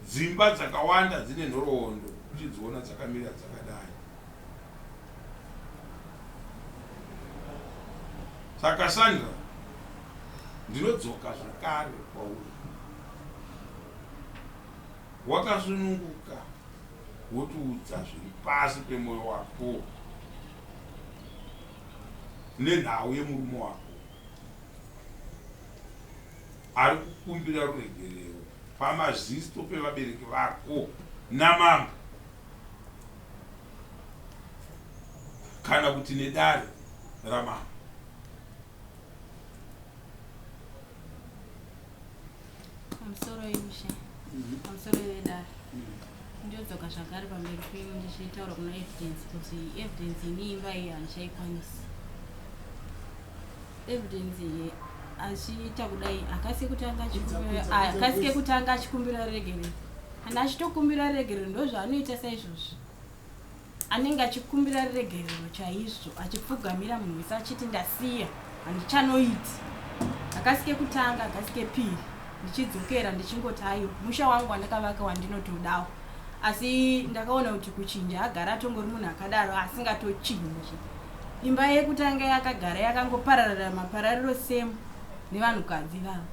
Speaker 5: Dzimba dzakawanda dzine nhoroondo tidziona dzakamira dzakadai. Saka Sandra, ndinodzoka zvakare kwauri. Wakasununguka, wotiudza zviri pasi pemwoyo wako nenhau yemurume wako ari kukumbira ruregerero pamazisto pevabereki vako namama kana kuti nedare ramama.
Speaker 1: Pamusoro yemusha, pamusoro yedare ndinodzoka zvakare pamberi penyu ndichitaura kuna evidence kuti evidence ini imba iyi handichaikwanisi. Evidence iyi achiita kudai akasike kutanga achikumbira regerero, kana achitokumbira regerero ndozvaanoita saizvozvo, anenge achikumbira regerero chaizvo achipfugamira munhu wese achiti ndasiya handichanoiti. Akasike kutanga akasike piri ndichidzokera ndichingotaiwa musha wangu wandakavaka wandinotodawo, asi ndakaona kuti kuchinja agara atongori munhu akadaro asingatochinji. Imba yekutanga yakagara yakangopararira maparariro semu nevanhukadzi vavo.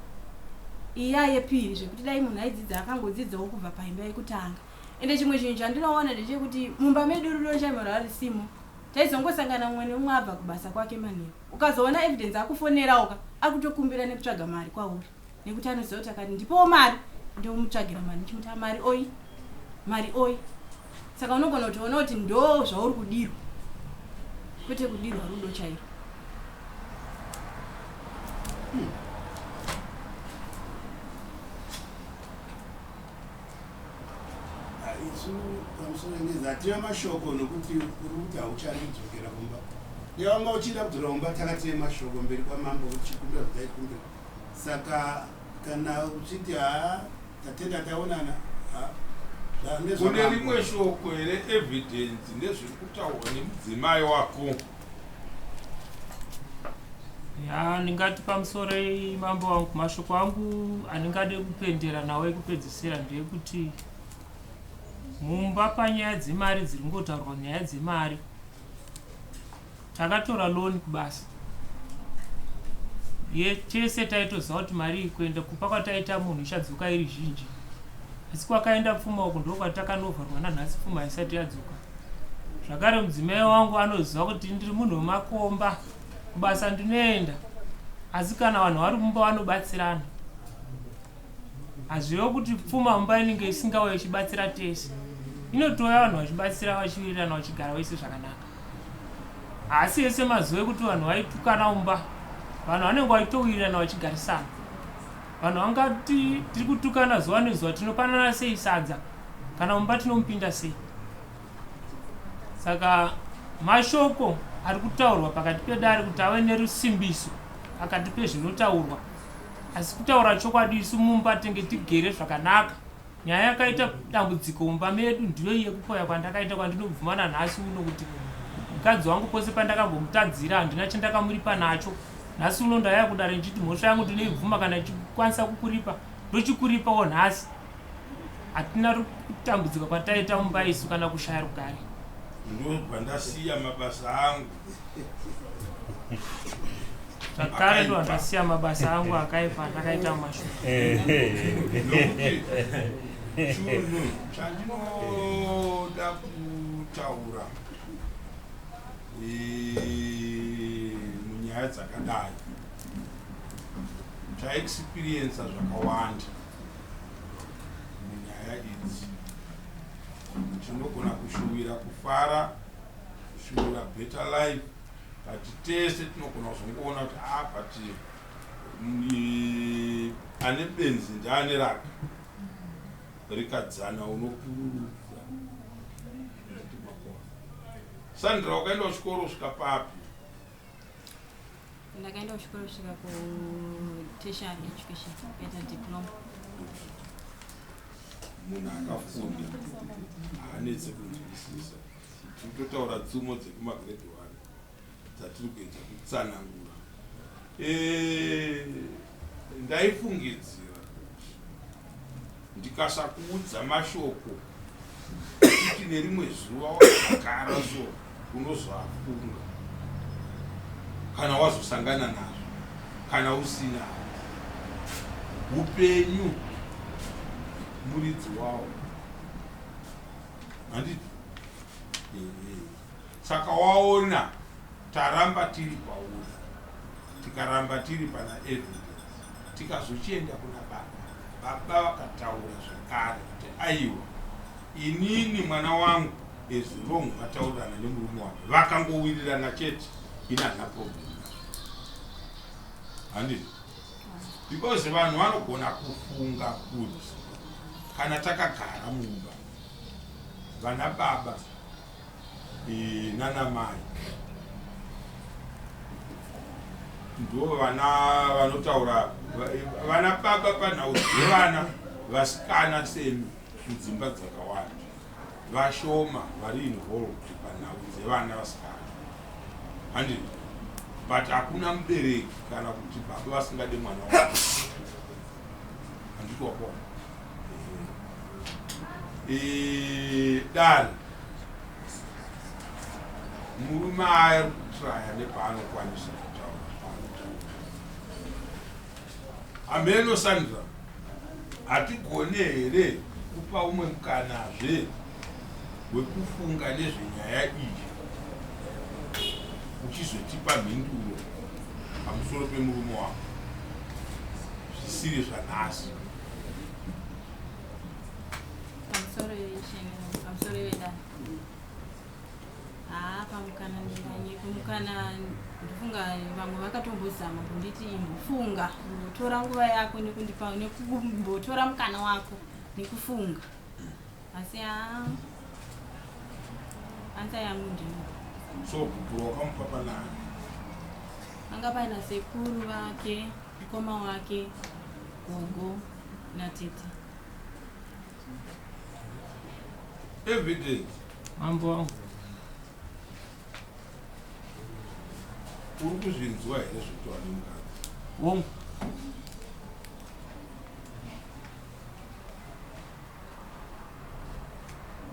Speaker 1: Iya yepiri zvekuti dai munhu aidzidza akangodzidzawo kubva paimba yekutanga. Ende chimwe chinhu chandinoona ndechekuti mumba medu rudo chamera risimo taizongosangana mumwe nemumwe abva kubasa kwake manheru, ukazoona evidence akufonerawoka akutokumbira nekutsvaga mari kwauri, nekuti anoziva kuti akati ndipowo mari ndomutsvagira mari ndichimuta mari oi mari oi. Saka unogona kutoona kuti ndo zvauri kudirwa kwete kudirwa rudo chairo.
Speaker 7: isu pamusoro ngezativa mashoko nokuti uri kuti hauchadi kudzokera kumba. Yawanga uchida kudzokera kumba takative mashoko mberi kwamambo uchikumbira kuti taikumbira. Saka kana uchiti tatenda taonana
Speaker 5: kune rimwe shoko here evidence ndezviri kutaurwa nemudzimai wako.
Speaker 2: Ya ndingati pamusoro mambo wangu mashoko angu aningade kupendera nawo ekupedzisira ndeyekuti mumba panyaya dzemari dziri ngotaurwa nyaya dzemari takatora loan kubasa chese taitoziva kuti mari ikuenda kupa kwataita munhu ichadzoka iri zhinji, asi kwakaenda pfuma uku ndokwatakanovharwa nanhasi pfuma isati yadzoka. Zvakare mudzimai wangu anoziva kuti ndiri munhu wemakomba, kubasa ndinoenda, asi kana vanhu vari mumba vanobatsirana. Hazvivo kuti pfuma mumba inenge isingauye ichibatsira tese, inotoya vanhu vachibatsira vachiwirirana vachigara vese zvakanaka. Asi ese mazuva ekuti vanhu vaitukana mumba, vanhu vanenge vaitowirirana vachigarisana. Vanhu vangati tiri kutukana zuva nezuva tinopanana sei sadza kana mumba tinomupinda sei. Saka mashoko ari kutaurwa pakati pedare kuti ave nerusimbiso pakati pezvinotaurwa, asi kutaura chokwadi isu mumba tenge tigere zvakanaka. Nyaya yakaita dambudziko mumba medu ndiyo yekupoya kwandakaita kwandinobvumana nhasi uno kuti mukadzi wangu pose pandakambomutadzira handina chandakamuripa nacho. Nhasi uno ndaya kudare ndichiti mhosva yangu ndinoibvuma kana ichikwanisa kukuripa ndochikuripawo nhasi. Hatina kutambudzika kwataita mumba isu kana kushaya rugare.
Speaker 5: Ndobva ndasiya mabasa angu.
Speaker 2: Zvakare ndo ndasiya mabasa angu akaipa ndakaita mashoko.
Speaker 5: Nokuti chinhu chandinoda kutaura munyaya dzakadai taexperiensa zvakawanda munyaya idzi. Tinogona kushuwira kufara, kushuwira better life, but tese tinogona kuzongoona kuti but ane benzi ndiane rake rikadzana unopururudza. Sandra, wakaenda kuchikoro kusvika papi?
Speaker 1: Ndakaenda kuchikoro kusvika kutertiary education, kuita diploma.
Speaker 5: Munhu akafunda haanetse kunzwisisa. Tinototaura tsumo dzekumagrade 1 dzatiri kuedza kutsanangura. Ndaifungidzira kuti ndikasakuudza mashoko kuti nerimwe zuva wakagara so unozoafunga kana wazosangana nazvo kana usina upenyu muridzi wawo. handiti saka waona taramba tiri pauri tikaramba tiri pana evidence tikazochienda kuna baba vakataura zvakare kuti aiwa inini mwana wangu as long vataurirana nemurume wake vakangowirirana chete ina hana problem handiti because vanhu vanogona kufunga kuti kana takagara mumba vana baba nana mai ndo vana vanotaura vana baba panhau dzevana vasikana semi mudzimba dzakawanda vashoma vari involved panhau dzevana vasikana handiti but hakuna mubereki kana kuti baba vasingade mwana wake handiti wapona dare murume ari kutraya nepaanokwanisa kutaura Ameno Sandra hatigone here kupa umwe mukanazve wekufunga nezvenyaya iyi uchizotipa mhinduro pamusoro pemurume wako zvisiri zvanhasi.
Speaker 1: Pamusoro weda pamukana ndinganye kumukana ndofunga vamwe vakatombozama kunditi imbofunga tora nguva yako nekundipa nekumbotora mukana wako nekufunga asi ansa yangu ndino
Speaker 5: so kupuro wakamupa panani
Speaker 1: anga paina sekuru vake mukoma wake gogo na tete
Speaker 5: evidence
Speaker 2: mambo wangu
Speaker 5: uri kuzvinzwa here zvekutaura nemukadzi
Speaker 2: wongu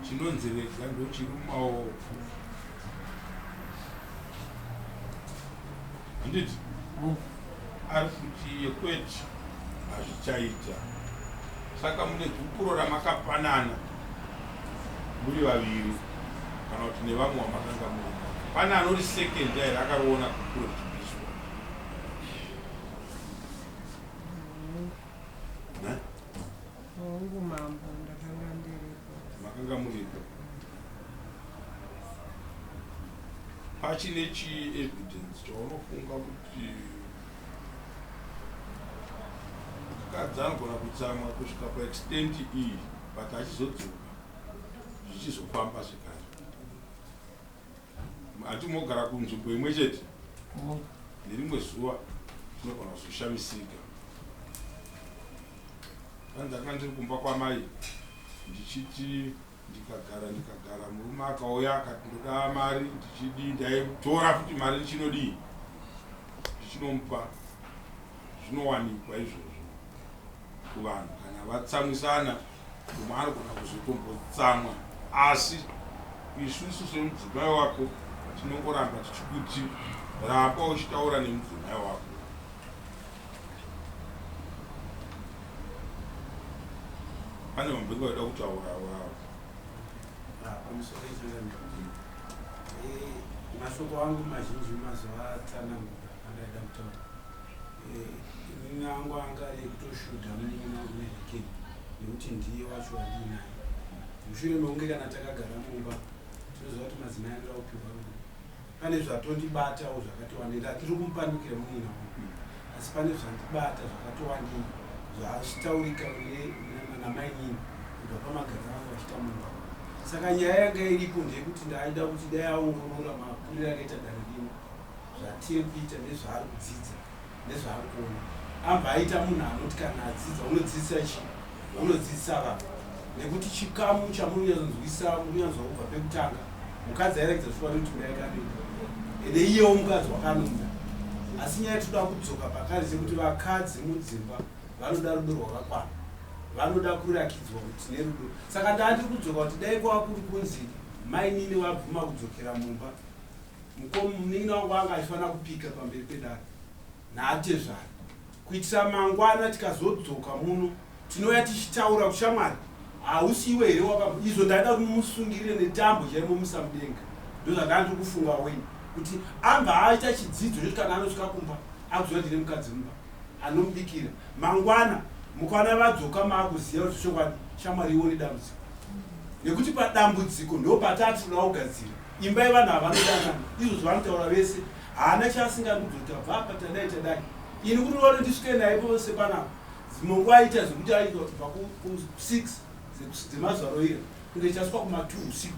Speaker 5: chinonzereka ndochiri mumaoko handiti ari kuti yekweti hazvichaita saka mune gupuro ramakapanana muri vaviri kana kuti nevamwe vamakanga muri pane anori second here akariona gupuro richipiswa
Speaker 6: hongu mambo ndakanga ndiripo
Speaker 5: makanga muripo pachine chi-evidence chaunofunga kuti mukadzi anogona kutsamwa kusvika paextent iyi but achizodzoka zvichizofamba zvekare hatimogara kunzvimbo imwe chete nerimwe zuva tinogona kuzoshamisika andakanga ndiri kumba kwamai ndichiti ndikagara murume akauya akati ndoda mari ndichidi ndaitora futi mari ndichinodii ndichinomupa zvinowanikwa izvozvo kuvanhu kana vatsamwisana umwe anogona kuzotombotsamwa asi isusu semudzimai wako tinongoramba tichikuti ramba uchitaura nemudzimai wako pane mabhengo aida kutaura wavo
Speaker 4: pamusoro ichonaikuti mashoko angu mazhinji mazuva atsananguka andaida kutaura inini angu anga ekutoshuta muningi mangu nerekeni nekuti ndiye wacho wandinaye mushure mekunge kana takagara mumba tinoziva kuti madzimai anoda kupirwa pane zvatondibatawo zvakatowandira tiri kumupandukira munina wangu asi pane zvandibata zvakatowandira zvachitaurika namainini kubva pamagariro angu achita munhu saka nyaya yanga iripo ndeyekuti ndaida kuti dai aongorora mapuriro akaita dare rino zvatiri kuita nezvaari kudzidza nezvaari kuona amba aita munhu anoti kana adzidza unodzidzisa chi unodzidzisa vanhu nekuti chikamu chamunyanzwisa munyanzwa kubva pekutanga mukadzi airekedza shuwa kuti ndaikadii ende iyewo mukadzi wakanunda asi nyaya toda kudzoka pakare sekuti vakadzi mudzimba vanoda rudo rwakakwana vanoda kurakidzwa kuti nerudo saka ndandiri kudzoka kuti dai kwava kuri kunzi mainini vabvuma kudzokera mumba munin'ina wangu anga achifanira kupika pamberi pedare naatezvara kuitira mangwana tikazodzoka muno tinouya tichitaura kushamwari hausiwe here izvo ndaida kuti mumusungirire netambo chaimo musamudenga ndozvandandiri kufunga wenyu kuti amba aita chidzidzo choti kana anosvika kumba akuziva kuti nemukadzi mumba anomubikira mangwana mukana vadzoka maakuziva kuti chokwadi shamwari ione dambudziko nekuti padambudziko ndo patatula kugadzira imba yevanhu havanodanana izvo zvavanotaura vese haana chaasingandudzi kuti abva patadai ini kunoona ndisvike naye pose panapa zimongo aita zvekuti aitwa kubva ku6 dzemazuva roira kunge chasvika kuma2 usiku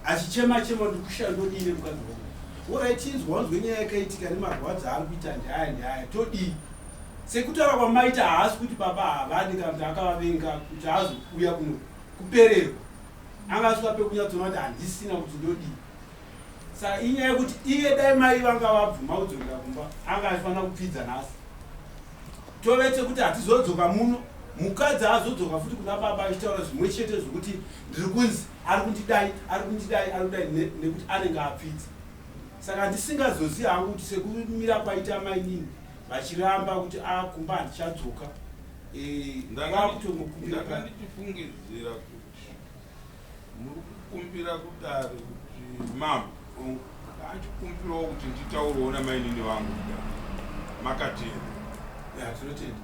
Speaker 4: achichema ndikushandodii mukadzi wangu orai chinzwa wanzwe nyaya yakaitika nemarwadzi ari kuita ndihaya todii sekutaura kwamaita haasi kuti baba havadi kana kuti akavavenga kuti azouya kuno kupererwa angasvika pekunyadzona kuti handisina kuti ndodii saka inyaya yekuti iye dai mai vanga vabvuma kudzokera kumba anga achifanira kupfidza nhasi tovete kuti hatizodzoka muno mukadzi azodzoka futi kuna baba achitaura zvimwe chete zvokuti ndiri kunzi ari kundidai nekuti anenge apfidza saka ndisingazozivi hangu kuti sekumira kwaita mainini vachiramba kuti akumba handichadzoka
Speaker 5: ndakandichifungidzira kuti muri kukumbira kudare kuti mama achikumbirawo kuti nditaurewo namainini vangu makatenda
Speaker 4: tinotenda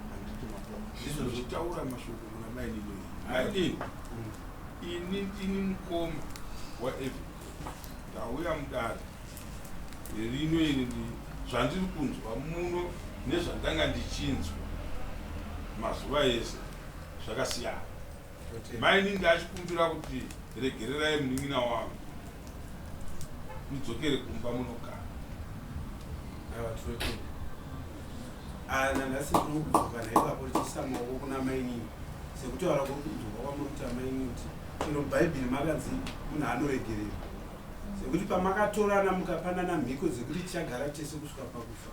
Speaker 5: ndizozvitaura mashoko kuna mainini aidini ini mukoma waef ndauya mudare rino iri zvandiri kunzwa muno nezvandanga ndichinzwa mazuva ese zvakasiyana mainini achikumbira kuti regererai munin'ina wangu mudzokere kumba munogara
Speaker 4: nangasindinokudzoka naipapo tichisa maoko kuna mainini sekutaura kwokudzoka kwamuri kuti amainini kuti ino mubhaibheri makanzi munhu anoregerera sekuti pamakatorana mukapanana mhiko dzekuti tichagara tese kusvika pakufa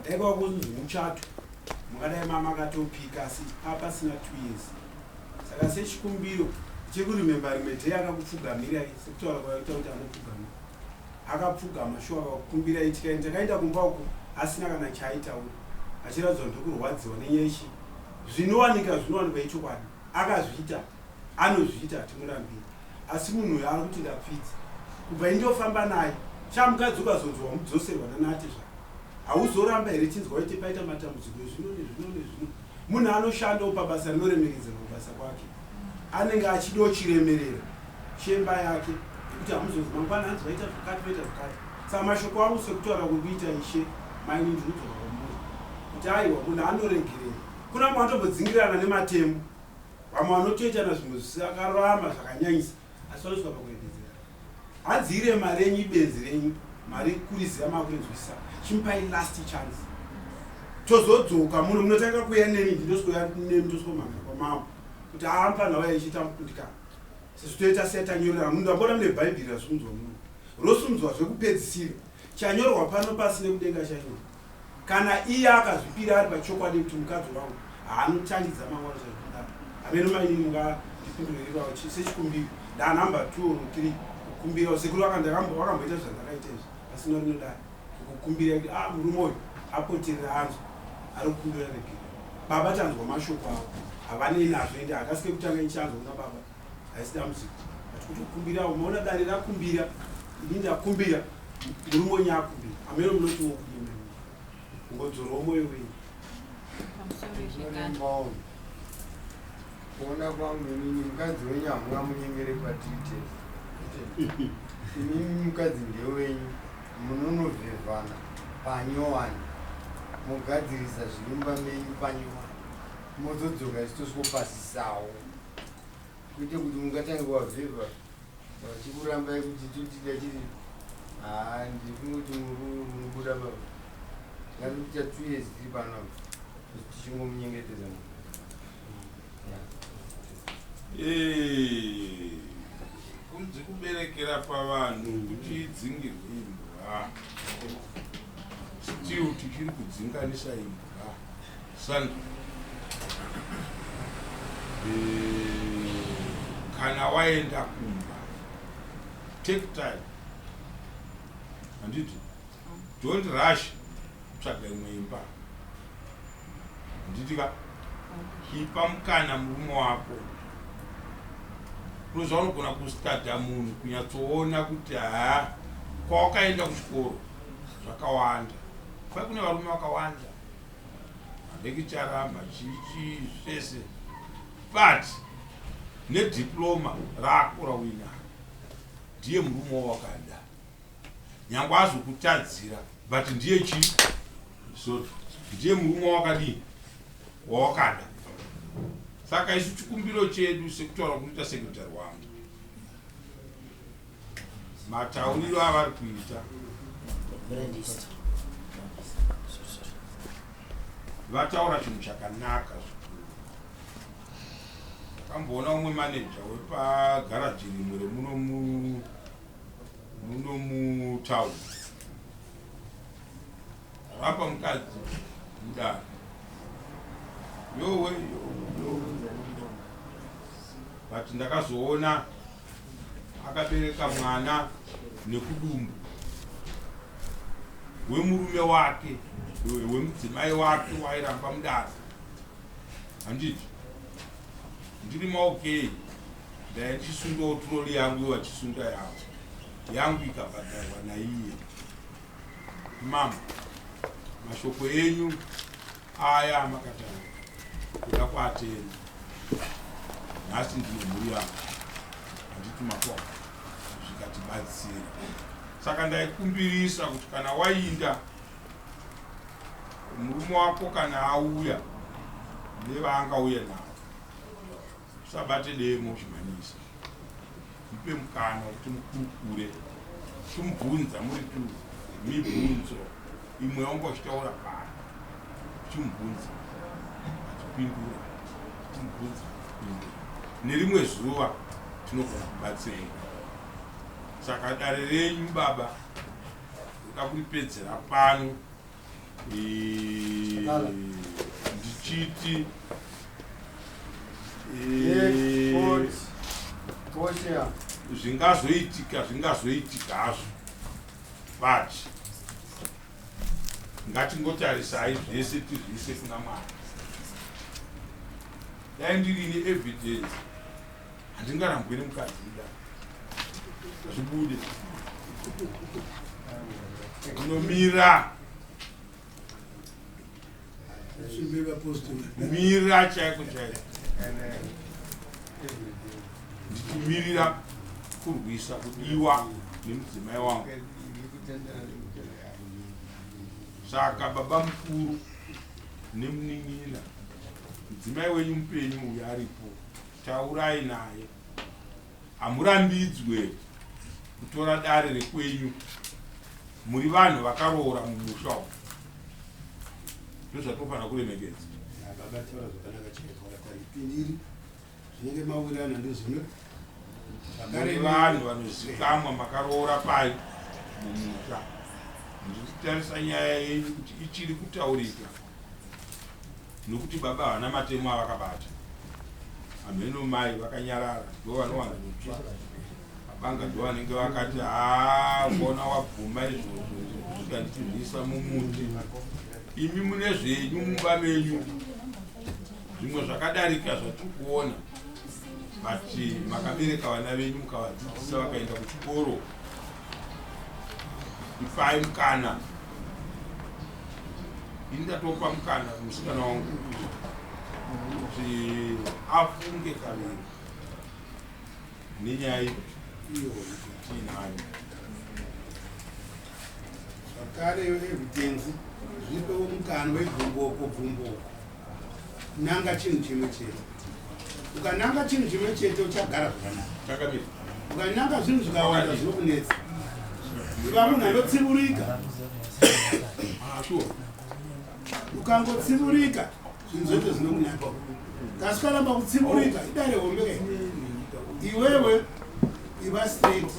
Speaker 4: daikava kunzi muchato mungadai mamakatopika asi papasina 2 years saka sechikumbiro chekurememba rimwe dhei akakupfugamira sekutaura kwaita kuti anopfugamira akapfugama shuwa akakumbira itikaini takaenda kumba uko asina kana chaaitaura achiradzwa ndokurwadziwa nenyeshi zvinowanikwa ichokwadi akazviita anozviita hatimurambiri asi munhu uyo ari kuti ndapfidza kubva indofamba naye chamukadzi ukazonzwa wamudzoserwa nanati zva hauzoramba here chinzwa ite paita matambudziko ezvino munhu anoshandawo pabasa rinoremekedzerwa kubasa kwake anenge achidawo chiremerera chemba yake kuti hamuzonzi mangwana hanzi vaita zvakati saka mashoko angu sekutaura kukuita ishe maini ndinodzoka kwamuri kuti aiwa munhu anoregerera kuna mwe anotombodzingirana nematemu vamwe vanotoitana zvimwe zvisakarama zvakanyanyisa asi vanosvika pakuendedzera hadzire mari yenyu ibenzi renyu mari kuriziva makurenzwisa chimupai last chance tozodzoka munhu munotanga kuya neni ndinoswera nemi ndosvomhanga kwamambo kuti aamba nhava ichiita mukundikana sezvitoita setanyorera munhu ambona mune bhaibheri rasumdzwa muno rosumdzwa zvekupedzisira chanyorwa pano pasine kudenga chanyorwa kana iye akazvipira ari pachokwadi kuti mukadzi wangu haanotangidza mangwana zvakudaro hamene mainini mungadipinduririvawo sechikumbiro ndanhamba 2 or 3 kukumbirawo sekuru wakamboita zvandakaita izvi pasina rinodai kukumbira kuti murume uyu apoterera anzwa ari kukumbira regera baba tanzwa mashoko avo havanei nazvo ende hakasike kutanga ichanzwa kuna baba haisida muziko ati kuti kukumbirawo umaona dare rakumbira ini ndakumbira murume wenyu akumbira hamene munotiwo kudima ngodzorowo mwoyo wenyu
Speaker 3: kuona kwangu inini mukadzi wenyu hamuna munyengere kwatite inini mukadzi ndewenyu munonovhevhana panyowani mogadzirisa zviimba menyu panyowani mozodzoka ichitosvopasisawo kuite kuti mungatange wavhevha vachikurambai kuti totida chiri ndifungoti munobuda baba ngatiita 2 years tiri pano tichingomunyengetedza
Speaker 5: kunzi kuberekera pavanhu kuchidzingirwa imbwa still tichiri kudzinganisa imbwa sandra kana waenda kumba take time handiti don't rush kutsvaga imwe imba handitika ipa mukana murume wako unogona kusitadha munhu kunyatsoona kuti haa kwawakaenda kuchikoro zvakawanda kwai kune varume vakawanda malecturer machichi zvese but nediploma rako rawina ndiye murume wakada nyangwe azokutadzira but ndiye chii so ndiye murume wakadii wawakada. Saka isu chikumbiro chedu sekutaura kunoita sekretari wangu matauriro avari kuita vataura chinhu chakanaka zvikuru. Takamboona umwe maneja wepagaraji rimwe remuno mutaundi rapa mukadzi mudaro yowe but ndakazoona akabereka mwana nekudumbu wemurume wake wemudzimai wake wairamba mudaro. Handiti ndiri maokei ndaya ndichisundawo troli yangu wachisunda yangu ikabhadharwa naiye. Mama, mashoko enyu aya makataura kuda kwatenda nhasi ndine mhuri yangu handiti makwako zvikatibatsira. Saka ndaikumbirisa kuti kana wainda murume wako kana auya nevaangauya navo usabate demo uchimhanyisa, mupe mukana kuti mukurukure chimubvunza muri tu mibvunzo imwe ongochitaura pano chimubvunza achipindura chimubvunza achipindura nerimwe zuva tinogona kubatsira. Saka dare renyu baba ndoda kuripedzera pano ndichiti zvingazoitika hazvo but ngatingotarisai zvese tizvise kuna Mwari. Dai ndiri evidence handingarambwe nemukadzi ida zvibude unomira mira chaiko chaiko ndichimirira kurwisa kudiwa nemudzimai wangu. Saka baba mukuru nemunin'ina mudzimai wenyu mupenyu uyu aripo, taurai naye hamurambidzwe kutora dare rekwenyu. Muri vanhu vakaroora mumusha umu, ndozvatofanira kuremekedza.
Speaker 7: Baba taura zvakanaka chaiko ipindiri zvinenge mawirana ndezvino
Speaker 5: muri vanhu vanozikamwa makaroora pai mumusha. Ndiritarisa nyaya yenyu kuti ichiri kutaurika nokuti baba havana matemo avakabata. Ameno mai vakanyarara ndo vanowana kutsva. Banga ndo vanenge vakati bona wabvuma izvozvo zvikanditizvisa mumuti. Imi mune zvenyu mumba menyu zvimwe zvakadarika zvatiri kuona but makabereka vana venyu mukavadzidzisa vakaenda kuchikoro. Ipai mukana, indatopa mukana musikana wangu kuti afunge kaviri nenyaya iyo tinayo.
Speaker 7: Zvakare evidence zvipewo mukana webvumboko nanga chinhu chimwe chete. Ukananga chinhu chimwe chete uchagara zvakanaka. Ukananga zvinhu zvikawanda zvinokunetsa munhu anotsiburika. Ukangotsiburika zvinhu zvose zvinokunaka. Kasi ukaramba kutsiburika idare hombe iwewe iva straight.